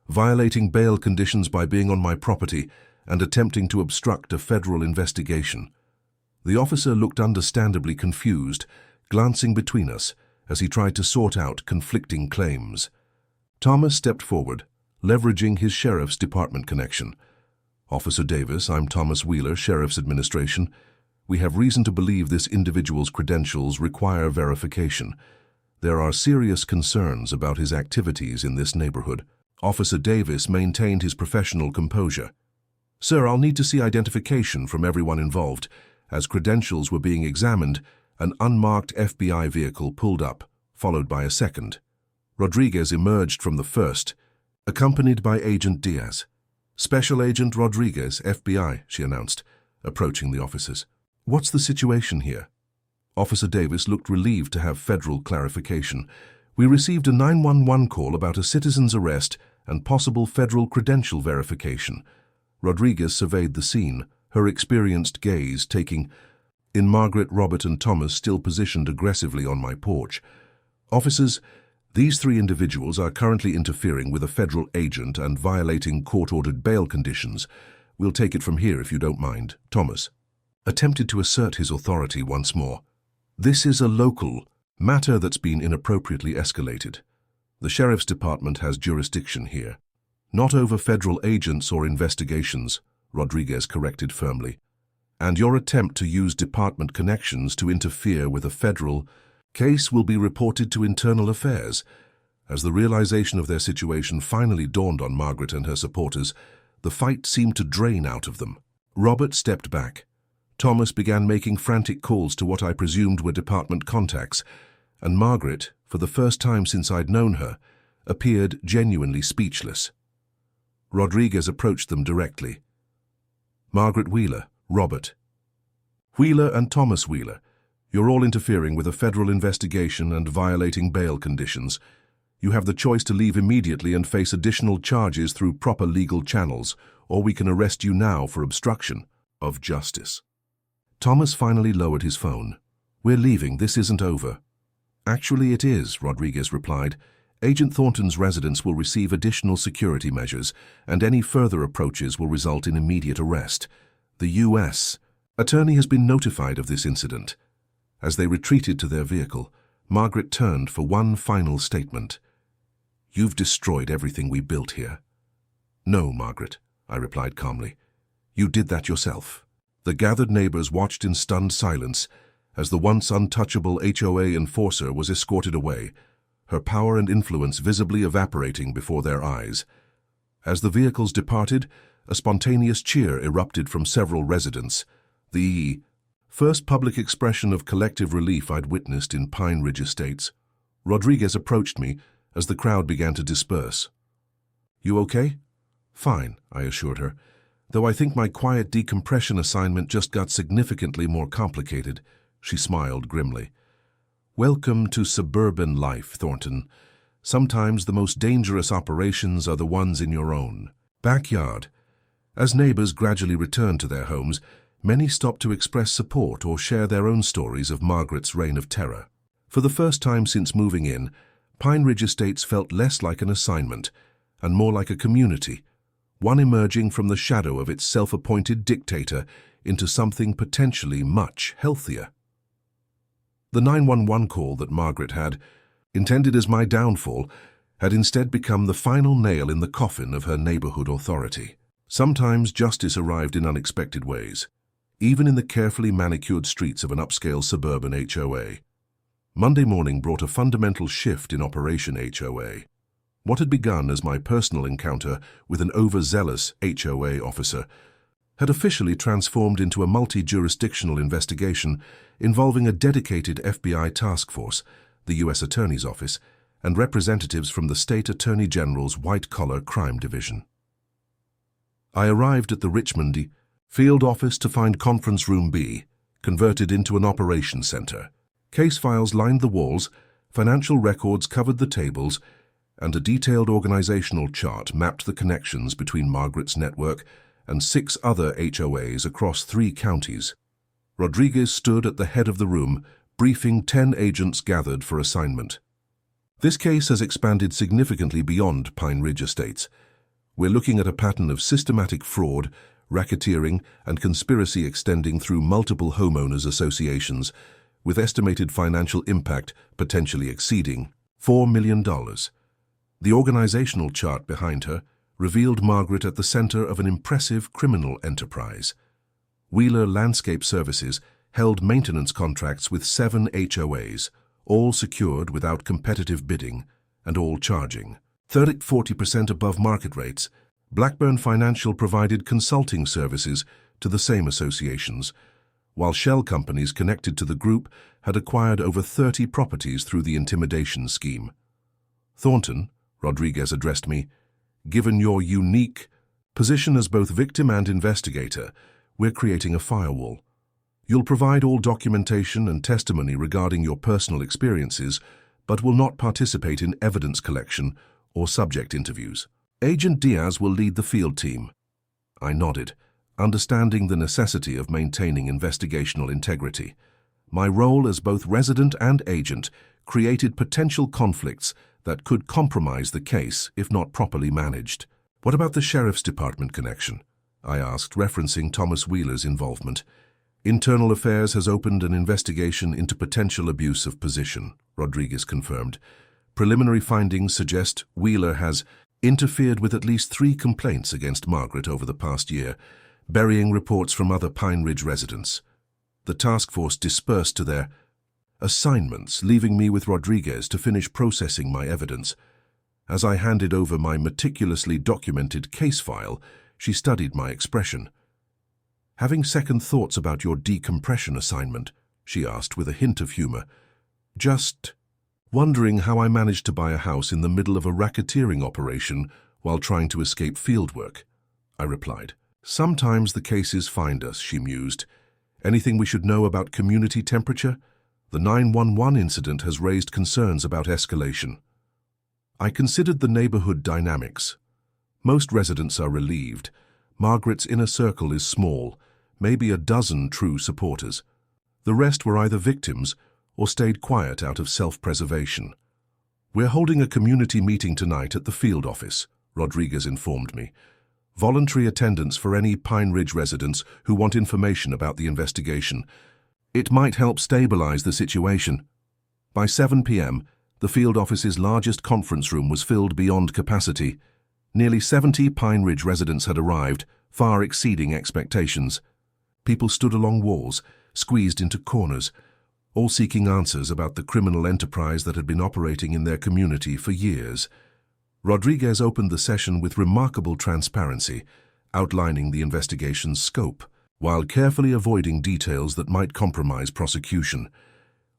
[SPEAKER 1] violating bail conditions by being on my property and attempting to obstruct a federal investigation." The officer looked understandably confused, glancing between us as he tried to sort out conflicting claims. Thomas stepped forward, leveraging his Sheriff's Department connection. "Officer Davis, I'm Thomas Wheeler, Sheriff's Administration. We have reason to believe this individual's credentials require verification. There are serious concerns about his activities in this neighborhood." Officer Davis maintained his professional composure. "Sir, I'll need to see identification from everyone involved." As credentials were being examined, an unmarked FBI vehicle pulled up, followed by a second. Rodriguez emerged from the first, accompanied by Agent Diaz. "Special Agent Rodriguez, FBI," she announced, approaching the officers. "What's the situation here?" Officer Davis looked relieved to have federal clarification. "We received a 911 call about a citizen's arrest and possible federal credential verification." Rodriguez surveyed the scene, her experienced gaze taking in Margaret, Robert, and Thomas still positioned aggressively on my porch. "Officers, these three individuals are currently interfering with a federal agent and violating court-ordered bail conditions. We'll take it from here if you don't mind." Thomas attempted to assert his authority once more. "This is a local matter that's been inappropriately escalated. The Sheriff's Department has jurisdiction here. Not over federal agents or investigations," Rodriguez corrected firmly. "And your attempt to use department connections to interfere with a federal case will be reported to Internal Affairs." As the realization of their situation finally dawned on Margaret and her supporters, the fight seemed to drain out of them. Robert stepped back. Thomas began making frantic calls to what I presumed were department contacts, and Margaret, for the first time since I'd known her, appeared genuinely speechless. Rodriguez approached them directly. "Margaret Wheeler, Robert. Wheeler and Thomas Wheeler, you're all interfering with a federal investigation and violating bail conditions. You have the choice to leave immediately and face additional charges through proper legal channels, or we can arrest you now for obstruction of justice." Thomas finally lowered his phone. "We're leaving, this isn't over." "Actually it is," Rodriguez replied. "Agent Thornton's residence will receive additional security measures, and any further approaches will result in immediate arrest. The U.S. attorney has been notified of this incident." As they retreated to their vehicle, Margaret turned for one final statement. "You've destroyed everything we built here." No, Margaret, I replied calmly. You did that yourself. The gathered neighbors watched in stunned silence as the once untouchable HOA enforcer was escorted away, her power and influence visibly evaporating before their eyes. As the vehicles departed, a spontaneous cheer erupted from several residents, the first public expression of collective relief I'd witnessed in Pine Ridge Estates. Rodriguez approached me as the crowd began to disperse. You okay? Fine, I assured her, though I think my quiet decompression assignment just got significantly more complicated. She smiled grimly. Welcome to suburban life, Thornton. Sometimes the most dangerous operations are the ones in your own backyard. As neighbors gradually returned to their homes, many stopped to express support or share their own stories of Margaret's reign of terror. For the first time since moving in, Pine Ridge Estates felt less like an assignment and more like a community, one emerging from the shadow of its self-appointed dictator into something potentially much healthier. The 911 call that Margaret had, intended as my downfall, had instead become the final nail in the coffin of her neighborhood authority. Sometimes justice arrived in unexpected ways, even in the carefully manicured streets of an upscale suburban HOA. Monday morning brought a fundamental shift in Operation HOA. What had begun as my personal encounter with an overzealous HOA officer had officially transformed into a multi-jurisdictional investigation involving a dedicated FBI task force, the U.S. Attorney's Office, and representatives from the State Attorney General's White-Collar Crime Division. I arrived at the Richmond field office to find Conference Room B, converted into an operations center. Case files lined the walls, financial records covered the tables, and a detailed organizational chart mapped the connections between Margaret's network and 6 other HOAs across 3 counties. Rodriguez stood at the head of the room, briefing 10 agents gathered for assignment. This case has expanded significantly beyond Pine Ridge Estates. We're looking at a pattern of systematic fraud, racketeering, and conspiracy extending through multiple homeowners associations, with estimated financial impact potentially exceeding $4 million. The organizational chart behind her revealed Margaret at the center of an impressive criminal enterprise. Wheeler Landscape Services held maintenance contracts with 7 HOAs, all secured without competitive bidding and all charging 40% above market rates. Blackburn Financial provided consulting services to the same associations, while shell companies connected to the group had acquired over 30 properties through the intimidation scheme. Thornton, Rodriguez addressed me, given your unique position as both victim and investigator, we're creating a firewall. You'll provide all documentation and testimony regarding your personal experiences, but will not participate in evidence collection or subject interviews. Agent Diaz will lead the field team. I nodded, understanding the necessity of maintaining investigational integrity. My role as both resident and agent created potential conflicts that could compromise the case if not properly managed. What about the Sheriff's Department connection? I asked, referencing Thomas Wheeler's involvement. Internal Affairs has opened an investigation into potential abuse of position, Rodriguez confirmed. Preliminary findings suggest Wheeler has interfered with at least 3 complaints against Margaret over the past year, burying reports from other Pine Ridge residents. The task force dispersed to their assignments, leaving me with Rodriguez to finish processing my evidence. As I handed over my meticulously documented case file, she studied my expression. Having second thoughts about your decompression assignment, she asked with a hint of humor. Just wondering how I managed to buy a house in the middle of a racketeering operation while trying to escape fieldwork, I replied. Sometimes the cases find us, she mused. Anything we should know about community temperature? The 911 incident has raised concerns about escalation. I considered the neighborhood dynamics. Most residents are relieved. Margaret's inner circle is small, maybe a dozen true supporters. The rest were either victims or stayed quiet out of self-preservation. We're holding a community meeting tonight at the field office, Rodriguez informed me. Voluntary attendance for any Pine Ridge residents who want information about the investigation. It might help stabilize the situation. By 7 p.m., the field office's largest conference room was filled beyond capacity. Nearly 70 Pine Ridge residents had arrived, far exceeding expectations. People stood along walls, squeezed into corners, all seeking answers about the criminal enterprise that had been operating in their community for years. Rodriguez opened the session with remarkable transparency, outlining the investigation's scope, while carefully avoiding details that might compromise prosecution.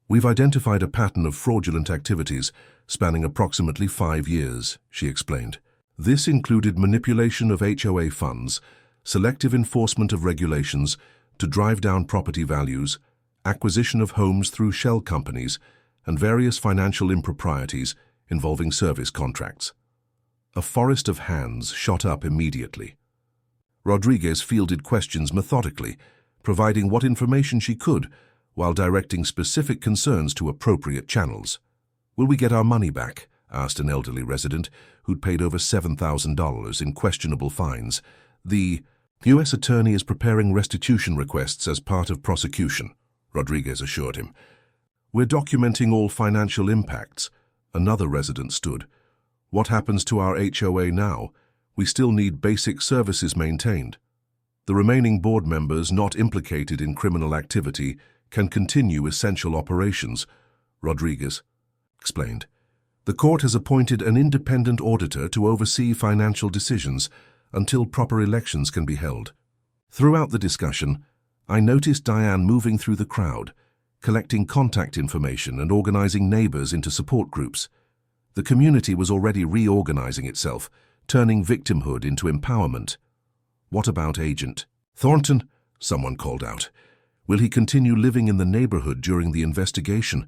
[SPEAKER 1] "We've identified a pattern of fraudulent activities spanning approximately 5 years," she explained. "This included manipulation of HOA funds, selective enforcement of regulations to drive down property values, acquisition of homes through shell companies, and various financial improprieties involving service contracts." A forest of hands shot up immediately. Rodriguez fielded questions methodically, providing what information she could, while directing specific concerns to appropriate channels. "Will we get our money back?" asked an elderly resident who'd paid over $7,000 in questionable fines. "The U.S. attorney is preparing restitution requests as part of prosecution," Rodriguez assured him. "We're documenting all financial impacts." Another resident stood. "What happens to our HOA now? We still need basic services maintained. The remaining board members not implicated in criminal activity can continue essential operations," Rodriguez explained. "The court has appointed an independent auditor to oversee financial decisions until proper elections can be held." Throughout the discussion, I noticed Diane moving through the crowd, collecting contact information and organizing neighbors into support groups. The community was already reorganizing itself, turning victimhood into empowerment. "What about Agent Thornton?" someone called out. "Will he continue living in the neighborhood during the investigation?"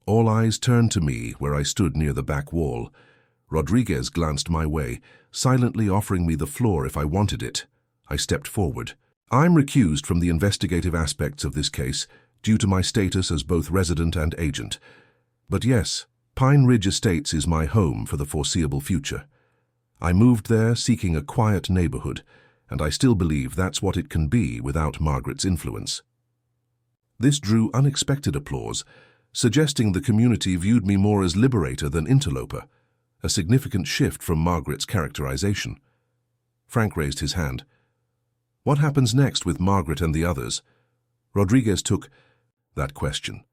[SPEAKER 1] All eyes turned to me where I stood near the back wall. Rodriguez glanced my way, silently offering me the floor if I wanted it. I stepped forward. "I'm recused from the investigative aspects of this case due to my status as both resident and agent. But yes, Pine Ridge Estates is my home for the foreseeable future. I moved there seeking a quiet neighborhood, and I still believe that's what it can be without Margaret's influence." This drew unexpected applause, suggesting the community viewed me more as liberator than interloper, a significant shift from Margaret's characterization. Frank raised his hand. "What happens next with Margaret and the others?" Rodriguez took that question.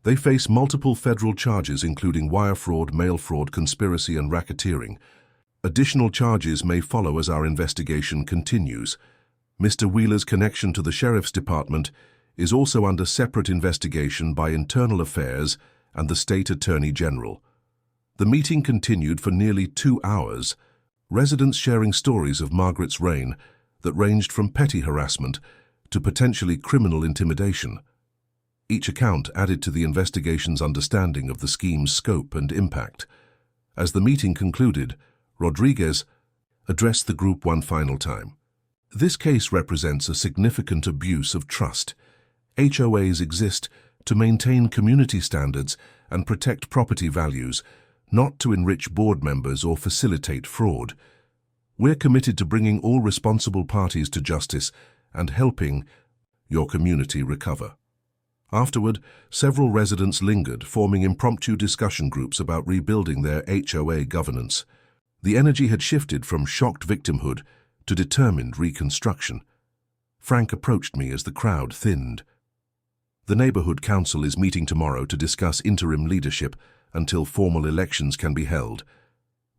[SPEAKER 1] "They face multiple federal charges including wire fraud, mail fraud, conspiracy, and racketeering. Additional charges may follow as our investigation continues. Mr. Wheeler's connection to the Sheriff's Department is also under separate investigation by Internal Affairs and the State Attorney General." The meeting continued for nearly 2 hours, residents sharing stories of Margaret's reign that ranged from petty harassment to potentially criminal intimidation. Each account added to the investigation's understanding of the scheme's scope and impact. As the meeting concluded, Rodriguez addressed the group one final time. "This case represents a significant abuse of trust. HOAs exist to maintain community standards and protect property values, not to enrich board members or facilitate fraud. We're committed to bringing all responsible parties to justice and helping your community recover." Afterward, several residents lingered, forming impromptu discussion groups about rebuilding their HOA governance. The energy had shifted from shocked victimhood to determined reconstruction. Frank approached me as the crowd thinned. "The neighborhood council is meeting tomorrow to discuss interim leadership until formal elections can be held.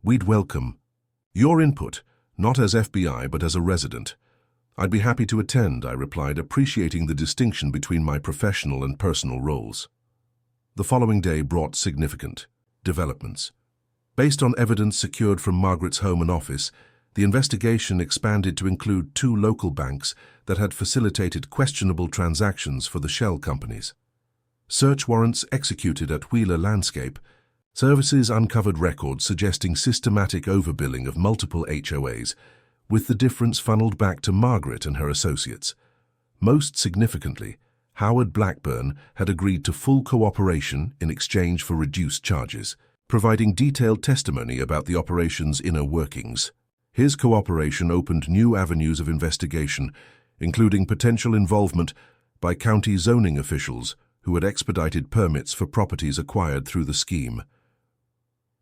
[SPEAKER 1] We'd welcome your input, not as FBI but as a resident." "I'd be happy to attend," I replied, appreciating the distinction between my professional and personal roles. The following day brought significant developments. Based on evidence secured from Margaret's home and office, the investigation expanded to include 2 local banks that had facilitated questionable transactions for the shell companies. Search warrants executed at Wheeler Landscape Services uncovered records suggesting systematic overbilling of multiple HOAs, with the difference funneled back to Margaret and her associates. Most significantly, Howard Blackburn had agreed to full cooperation in exchange for reduced charges, providing detailed testimony about the operation's inner workings. His cooperation opened new avenues of investigation, including potential involvement by county zoning officials who had expedited permits for properties acquired through the scheme.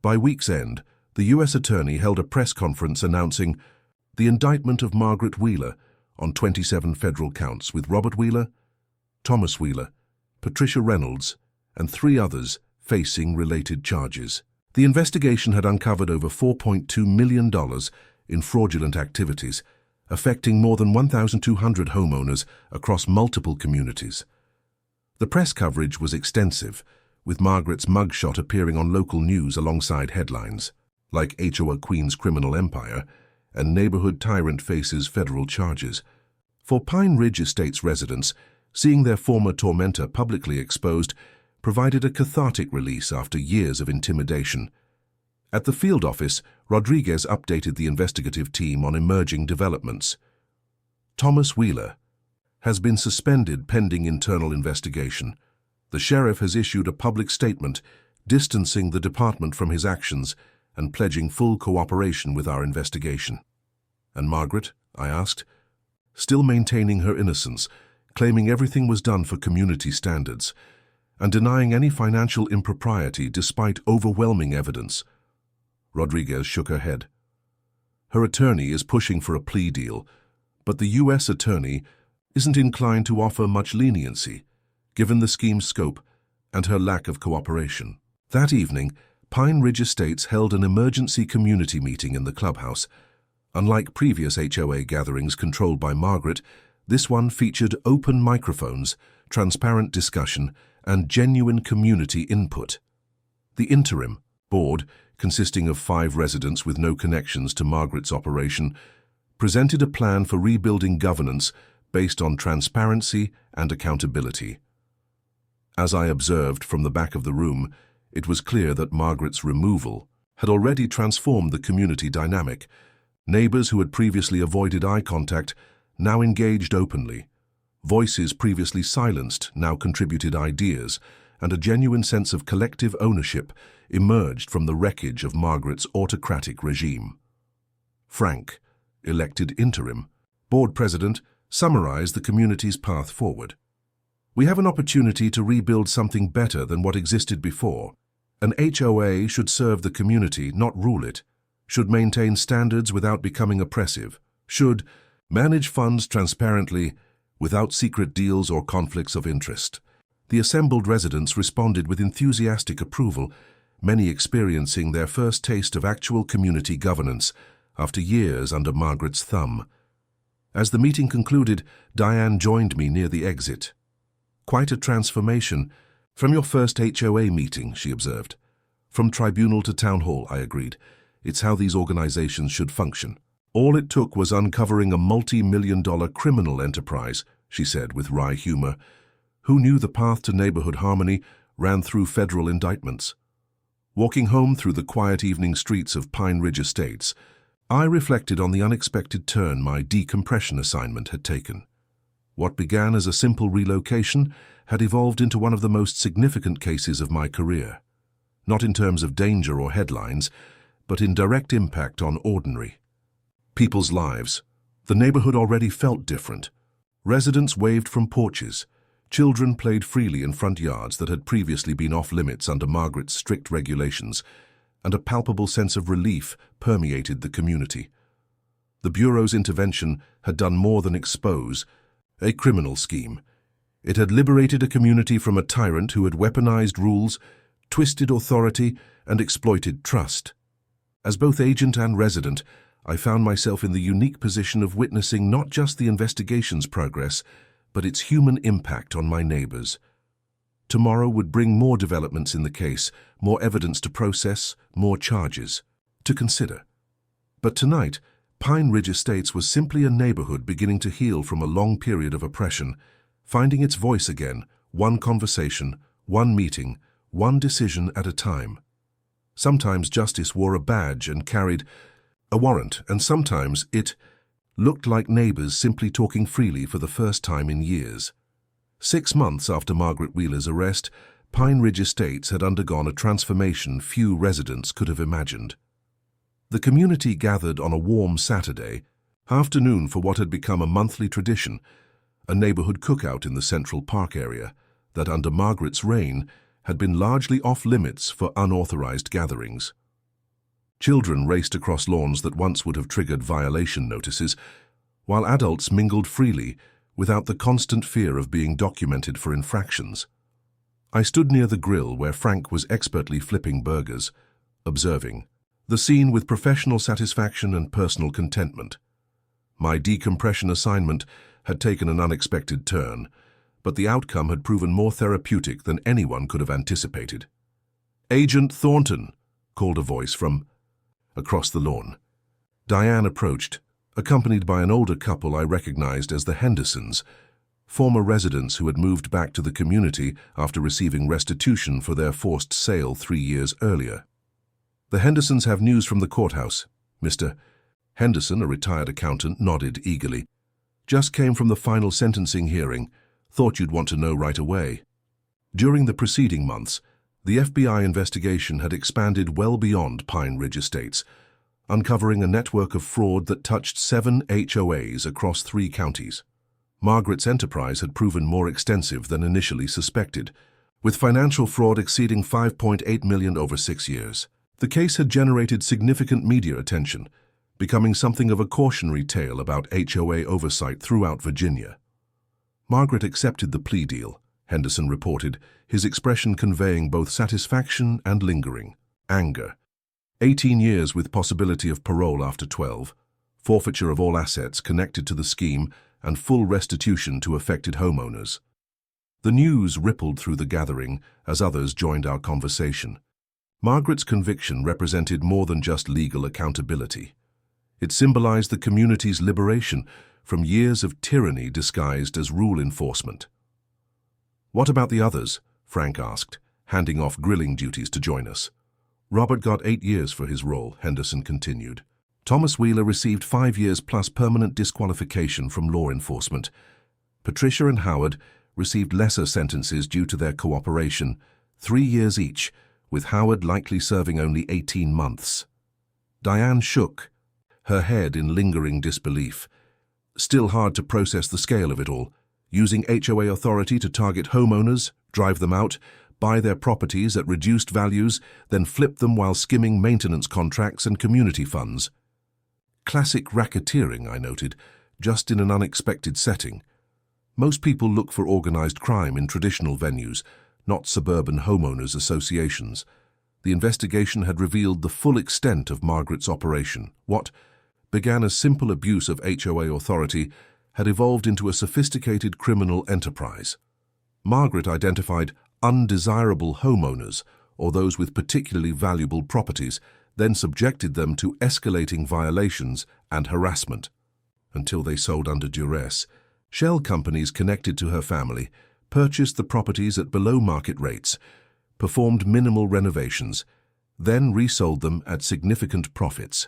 [SPEAKER 1] By week's end, the U.S. Attorney held a press conference announcing the indictment of Margaret Wheeler on 27 federal counts, with Robert Wheeler, Thomas Wheeler, Patricia Reynolds, and 3 others facing related charges. The investigation had uncovered over $4.2 million in fraudulent activities, affecting more than 1,200 homeowners across multiple communities. The press coverage was extensive, with Margaret's mugshot appearing on local news alongside headlines like HOA Queen's Criminal Empire and Neighborhood Tyrant Faces Federal Charges. For Pine Ridge Estates residents, seeing their former tormentor publicly exposed provided a cathartic release after years of intimidation. At the field office, Rodriguez updated the investigative team on emerging developments. Thomas Wheeler has been suspended pending internal investigation. The sheriff has issued a public statement distancing the department from his actions and pledging full cooperation with our investigation. And Margaret? I asked, still maintaining her innocence, claiming everything was done for community standards, and denying any financial impropriety despite overwhelming evidence. Rodriguez shook her head. Her attorney is pushing for a plea deal, but the U.S. Attorney isn't inclined to offer much leniency, given the scheme's scope and her lack of cooperation. That evening, Pine Ridge Estates held an emergency community meeting in the clubhouse. Unlike previous HOA gatherings controlled by Margaret, this one featured open microphones, transparent discussion, and genuine community input. The interim board, consisting of 5 residents with no connections to Margaret's operation, presented a plan for rebuilding governance based on transparency and accountability. As I observed from the back of the room, it was clear that Margaret's removal had already transformed the community dynamic. Neighbors who had previously avoided eye contact now engaged openly. Voices previously silenced now contributed ideas, and a genuine sense of collective ownership emerged from the wreckage of Margaret's autocratic regime. Frank, elected interim board president, summarized the community's path forward. We have an opportunity to rebuild something better than what existed before. An HOA should serve the community, not rule it, should maintain standards without becoming oppressive, should manage funds transparently without secret deals or conflicts of interest. The assembled residents responded with enthusiastic approval, many experiencing their first taste of actual community governance after years under Margaret's thumb. As the meeting concluded, Diane joined me near the exit. "Quite a transformation from your first HOA meeting," she observed. "From tribunal to town hall," I agreed. "It's how these organizations should function." "All it took was uncovering a multi-million-dollar criminal enterprise," she said with wry humor. "Who knew the path to neighborhood harmony ran through federal indictments?" Walking home through the quiet evening streets of Pine Ridge Estates, I reflected on the unexpected turn my decompression assignment had taken. What began as a simple relocation had evolved into one of the most significant cases of my career. Not in terms of danger or headlines, but in direct impact on ordinary people's lives. The neighborhood already felt different. Residents waved from porches. Children played freely in front yards that had previously been off-limits under Margaret's strict regulations, and a palpable sense of relief permeated the community. The Bureau's intervention had done more than expose a criminal scheme. It had liberated a community from a tyrant who had weaponized rules, twisted authority, and exploited trust. As both agent and resident, I found myself in the unique position of witnessing not just the investigation's progress, but its human impact on my neighbors. Tomorrow would bring more developments in the case, more evidence to process, more charges to consider. But tonight, Pine Ridge Estates was simply a neighborhood beginning to heal from a long period of oppression, finding its voice again, one conversation, one meeting, one decision at a time. Sometimes justice wore a badge and carried a warrant, and sometimes it looked like neighbors simply talking freely for the first time in years. 6 months after Margaret Wheeler's arrest, Pine Ridge Estates had undergone a transformation few residents could have imagined. The community gathered on a warm Saturday afternoon for what had become a monthly tradition, a neighborhood cookout in the Central Park area that, under Margaret's reign, had been largely off-limits for unauthorized gatherings. Children raced across lawns that once would have triggered violation notices, while adults mingled freely without the constant fear of being documented for infractions. I stood near the grill where Frank was expertly flipping burgers, observing the scene with professional satisfaction and personal contentment. My decompression assignment had taken an unexpected turn, but the outcome had proven more therapeutic than anyone could have anticipated. "Agent Thornton," called a voice from across the lawn. Diane approached, accompanied by an older couple I recognized as the Hendersons, former residents who had moved back to the community after receiving restitution for their forced sale 3 years earlier. "The Hendersons have news from the courthouse." Mr. Henderson, a retired accountant, nodded eagerly. "Just came from the final sentencing hearing. Thought you'd want to know right away." During the preceding months, the FBI investigation had expanded well beyond Pine Ridge Estates, uncovering a network of fraud that touched 7 HOAs across 3 counties. Margaret's enterprise had proven more extensive than initially suspected, with financial fraud exceeding $5.8 million over 6 years. The case had generated significant media attention, becoming something of a cautionary tale about HOA oversight throughout Virginia. Margaret accepted the plea deal, Henderson reported, his expression conveying both satisfaction and lingering anger. 18 years with possibility of parole after 12, forfeiture of all assets connected to the scheme, and full restitution to affected homeowners. The news rippled through the gathering as others joined our conversation. Margaret's conviction represented more than just legal accountability. It symbolized the community's liberation from years of tyranny disguised as rule enforcement. "What about the others?" Frank asked, handing off grilling duties to join us. "Robert got 8 years for his role," Henderson continued. "Thomas Wheeler received 5 years plus permanent disqualification from law enforcement. Patricia and Howard received lesser sentences due to their cooperation, 3 years each, with Howard likely serving only 18 months. Diane shook, her head in lingering disbelief. Still hard to process the scale of it all. Using HOA authority to target homeowners, drive them out, buy their properties at reduced values, then flip them while skimming maintenance contracts and community funds. Classic racketeering, I noted, just in an unexpected setting. Most people look for organized crime in traditional venues, not suburban homeowners associations. The investigation had revealed the full extent of Margaret's operation. What began as simple abuse of HOA authority had evolved into a sophisticated criminal enterprise. Margaret identified undesirable homeowners, or those with particularly valuable properties, then subjected them to escalating violations and harassment, until they sold under duress. Shell companies connected to her family purchased the properties at below-market rates, performed minimal renovations, then resold them at significant profits.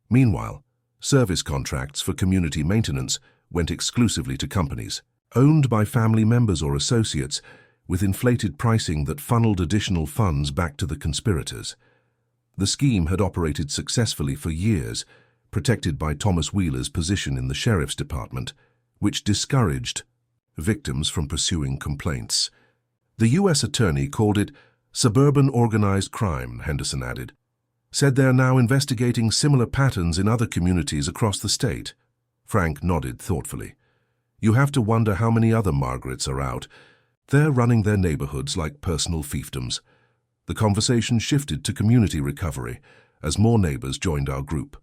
[SPEAKER 1] Meanwhile, service contracts for community maintenance went exclusively to companies, owned by family members or associates, with inflated pricing that funneled additional funds back to the conspirators. The scheme had operated successfully for years, protected by Thomas Wheeler's position in the sheriff's department, which discouraged victims from pursuing complaints. The U.S. attorney called it suburban organized crime, Henderson added. Said they're now investigating similar patterns in other communities across the state. Frank nodded thoughtfully. You have to wonder how many other Margarets are out. They're running their neighborhoods like personal fiefdoms. The conversation shifted to community recovery as more neighbors joined our group.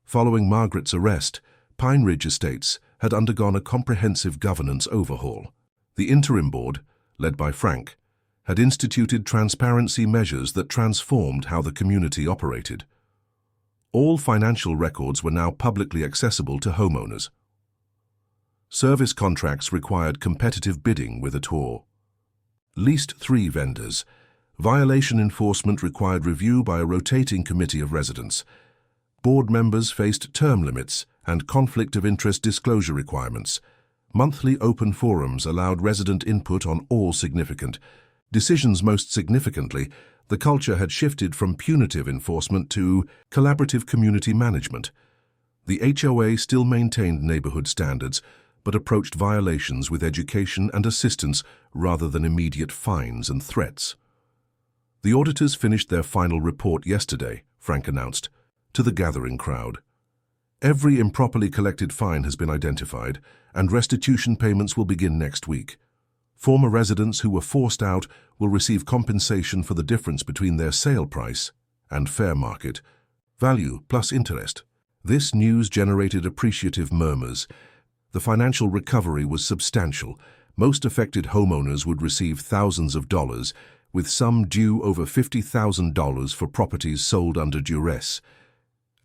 [SPEAKER 1] Following Margaret's arrest, Pine Ridge Estates had undergone a comprehensive governance overhaul. The interim board, led by Frank, had instituted transparency measures that transformed how the community operated. All financial records were now publicly accessible to homeowners. Service contracts required competitive bidding with a tour. Leased 3 vendors. Violation enforcement required review by a rotating committee of residents. Board members faced term limits and conflict of interest disclosure requirements. Monthly open forums allowed resident input on all significant decisions. Most significantly, the culture had shifted from punitive enforcement to collaborative community management. The HOA still maintained neighborhood standards, but approached violations with education and assistance rather than immediate fines and threats. The auditors finished their final report yesterday, Frank announced, to the gathering crowd. Every improperly collected fine has been identified, and restitution payments will begin next week. Former residents who were forced out will receive compensation for the difference between their sale price and fair market value plus interest. This news generated appreciative murmurs. The financial recovery was substantial. Most affected homeowners would receive thousands of dollars, with some due over $50,000 for properties sold under duress.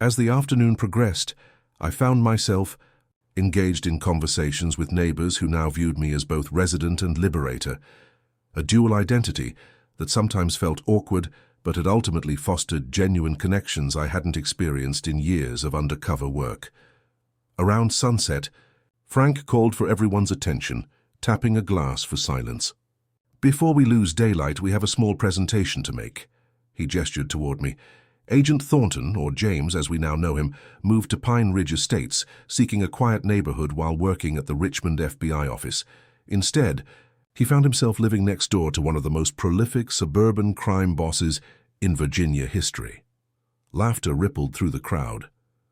[SPEAKER 1] As the afternoon progressed, I found myself engaged in conversations with neighbors who now viewed me as both resident and liberator, a dual identity that sometimes felt awkward but had ultimately fostered genuine connections I hadn't experienced in years of undercover work. Around sunset, Frank called for everyone's attention, tapping a glass for silence. "Before we lose daylight, we have a small presentation to make." He gestured toward me. Agent Thornton, or James as we now know him, moved to Pine Ridge Estates, seeking a quiet neighborhood while working at the Richmond FBI office. Instead, he found himself living next door to one of the most prolific suburban crime bosses in Virginia history. Laughter rippled through the crowd.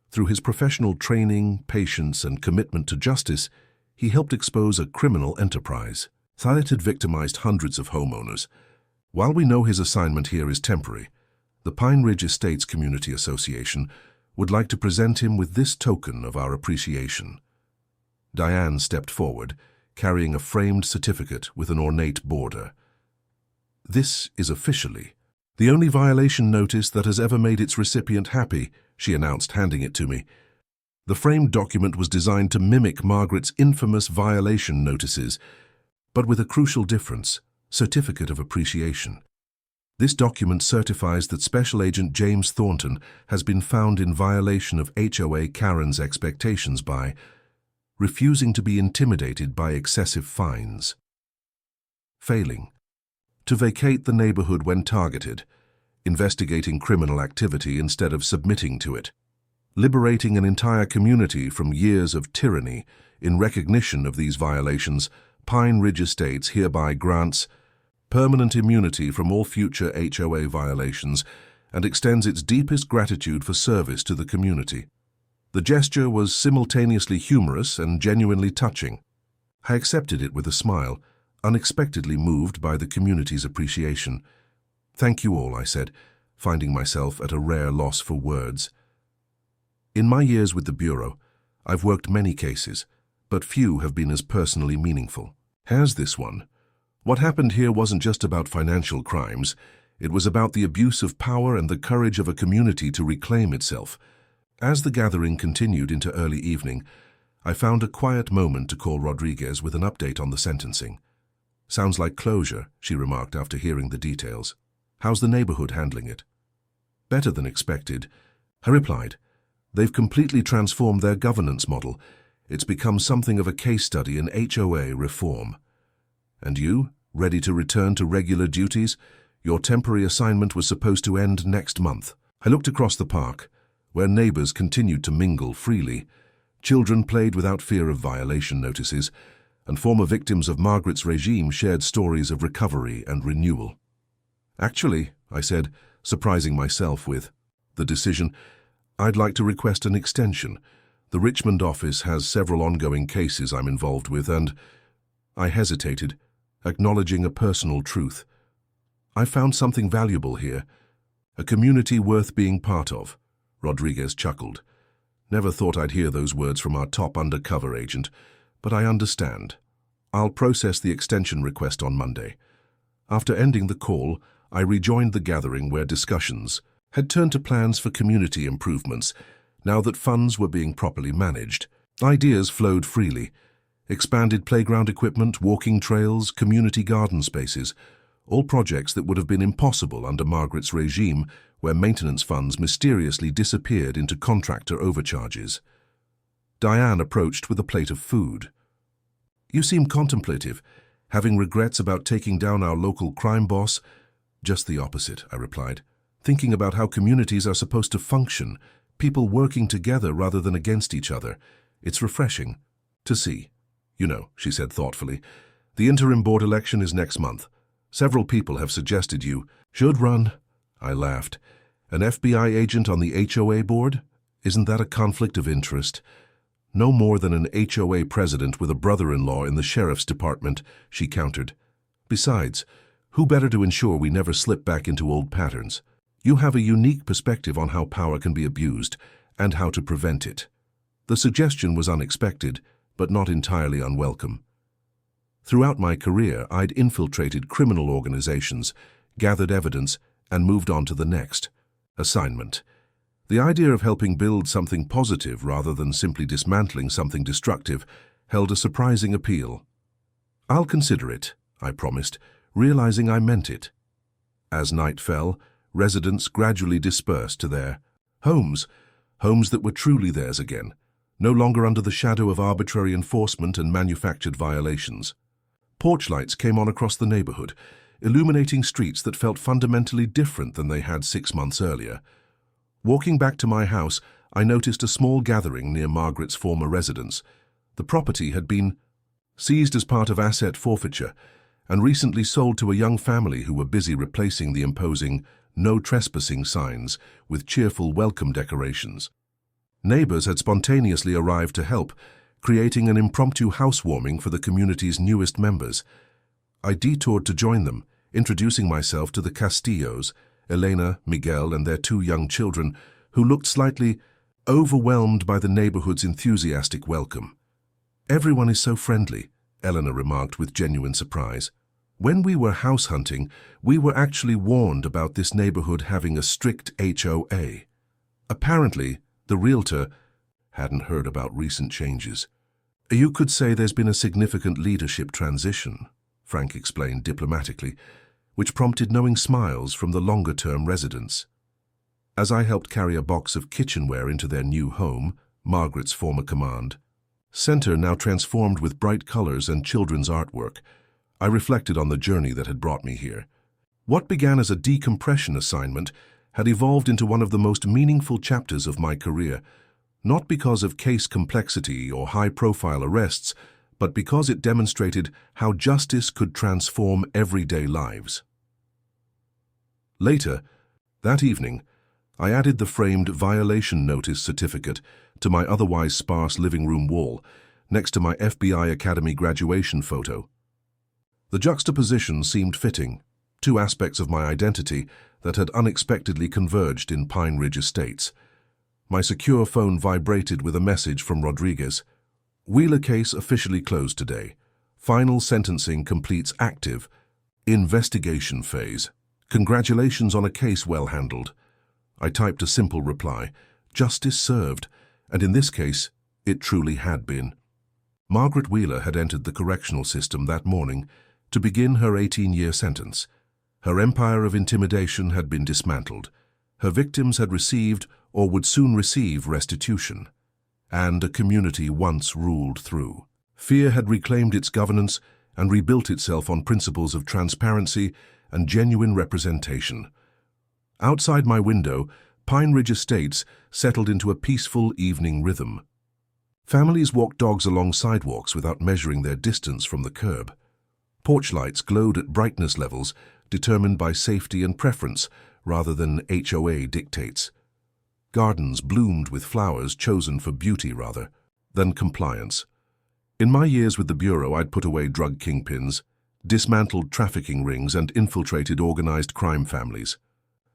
[SPEAKER 1] Through his professional training, patience, and commitment to justice, he helped expose a criminal enterprise that had victimized hundreds of homeowners. While we know his assignment here is temporary, the Pine Ridge Estates Community Association would like to present him with this token of our appreciation. Diane stepped forward, carrying a framed certificate with an ornate border. "This is officially the only violation notice that has ever made its recipient happy," she announced, handing it to me. The framed document was designed to mimic Margaret's infamous violation notices, but with a crucial difference: certificate of appreciation. This document certifies that Special Agent James Thornton has been found in violation of HOA Karen's expectations by refusing to be intimidated by excessive fines, failing to vacate the neighborhood when targeted, investigating criminal activity instead of submitting to it, liberating an entire community from years of tyranny. In recognition of these violations, Pine Ridge Estates hereby grants permanent immunity from all future HOA violations and extends its deepest gratitude for service to the community. The gesture was simultaneously humorous and genuinely touching. I accepted it with a smile, unexpectedly moved by the community's appreciation. "Thank you all," I said, finding myself at a rare loss for words. In my years with the Bureau, I've worked many cases, but few have been as personally meaningful as this one. What happened here wasn't just about financial crimes. It was about the abuse of power and the courage of a community to reclaim itself. As the gathering continued into early evening, I found a quiet moment to call Rodriguez with an update on the sentencing. "Sounds like closure," she remarked after hearing the details. "How's the neighborhood handling it?" "Better than expected," I replied. "They've completely transformed their governance model. It's become something of a case study in HOA reform." "And you? Ready to return to regular duties? Your temporary assignment was supposed to end next month." I looked across the park, where neighbors continued to mingle freely. Children played without fear of violation notices, and former victims of Margaret's regime shared stories of recovery and renewal. "Actually," I said, surprising myself with the decision, "I'd like to request an extension. The Richmond office has several ongoing cases I'm involved with, and—" I hesitated, acknowledging a personal truth. "I found something valuable here, a community worth being part of." Rodriguez chuckled. "Never thought I'd hear those words from our top undercover agent, but I understand. I'll process the extension request on Monday." After ending the call, I rejoined the gathering where discussions had turned to plans for community improvements. Now that funds were being properly managed, ideas flowed freely. Expanded playground equipment, walking trails, community garden spaces, all projects that would have been impossible under Margaret's regime, where maintenance funds mysteriously disappeared into contractor overcharges. Diane approached with a plate of food. "You seem contemplative, having regrets about taking down our local crime boss." "Just the opposite," I replied. "Thinking about how communities are supposed to function, people working together rather than against each other. It's refreshing to see." "You know," she said thoughtfully, "the interim board election is next month. Several people have suggested you should run." I laughed. An FBI agent on the HOA board? Isn't that a conflict of interest? No more than an HOA president with a brother-in-law in the sheriff's department, she countered. Besides, who better to ensure we never slip back into old patterns? You have a unique perspective on how power can be abused and how to prevent it. The suggestion was unexpected, but not entirely unwelcome. Throughout my career, I'd infiltrated criminal organizations, gathered evidence, and moved on to the next assignment. The idea of helping build something positive rather than simply dismantling something destructive held a surprising appeal. "I'll consider it," I promised, realizing I meant it. As night fell, residents gradually dispersed to their homes that were truly theirs again, no longer under the shadow of arbitrary enforcement and manufactured violations. Porch lights came on across the neighborhood, illuminating streets that felt fundamentally different than they had 6 months earlier. Walking back to my house, I noticed a small gathering near Margaret's former residence. The property had been seized as part of asset forfeiture and recently sold to a young family who were busy replacing the imposing "no trespassing" signs with cheerful welcome decorations. Neighbors had spontaneously arrived to help, creating an impromptu housewarming for the community's newest members. I detoured to join them, introducing myself to the Castillos, Elena, Miguel, and their 2 young children, who looked slightly overwhelmed by the neighborhood's enthusiastic welcome. "Everyone is so friendly," Elena remarked with genuine surprise. "When we were house hunting, we were actually warned about this neighborhood having a strict HOA. Apparently, the realtor hadn't heard about recent changes. You could say there's been a significant leadership transition," Frank explained diplomatically, which prompted knowing smiles from the longer-term residents. As I helped carry a box of kitchenware into their new home, Margaret's former command center now transformed with bright colors and children's artwork, I reflected on the journey that had brought me here. What began as a decompression assignment had evolved into one of the most meaningful chapters of my career, not because of case complexity or high-profile arrests, but because it demonstrated how justice could transform everyday lives. Later, that evening, I added the framed violation notice certificate to my otherwise sparse living room wall, next to my FBI Academy graduation photo. The juxtaposition seemed fitting, 2 aspects of my identity that had unexpectedly converged in Pine Ridge Estates. My secure phone vibrated with a message from Rodriguez. "Wheeler case officially closed today. Final sentencing completes active investigation phase. Congratulations on a case well handled." I typed a simple reply. Justice served, and in this case, it truly had been. Margaret Wheeler had entered the correctional system that morning to begin her 18-year sentence. Her empire of intimidation had been dismantled. Her victims had received or would soon receive restitution. And a community once ruled through. Fear had reclaimed its governance and rebuilt itself on principles of transparency and genuine representation. Outside my window, Pine Ridge Estates settled into a peaceful evening rhythm. Families walked dogs along sidewalks without measuring their distance from the curb. Porch lights glowed at brightness levels determined by safety and preference rather than HOA dictates. Gardens bloomed with flowers chosen for beauty rather than compliance. In my years with the Bureau, I'd put away drug kingpins, dismantled trafficking rings, and infiltrated organized crime families.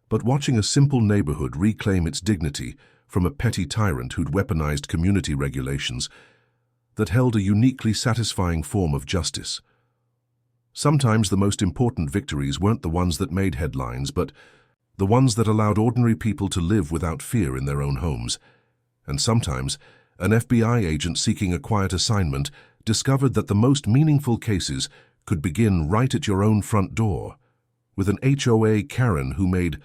[SPEAKER 1] But watching a simple neighborhood reclaim its dignity from a petty tyrant who'd weaponized community regulations that held a uniquely satisfying form of justice. Sometimes the most important victories weren't the ones that made headlines, but the ones that allowed ordinary people to live without fear in their own homes. And sometimes, an FBI agent seeking a quiet assignment discovered that the most meaningful cases could begin right at your own front door, with an HOA Karen who made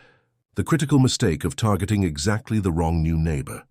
[SPEAKER 1] the critical mistake of targeting exactly the wrong new neighbor.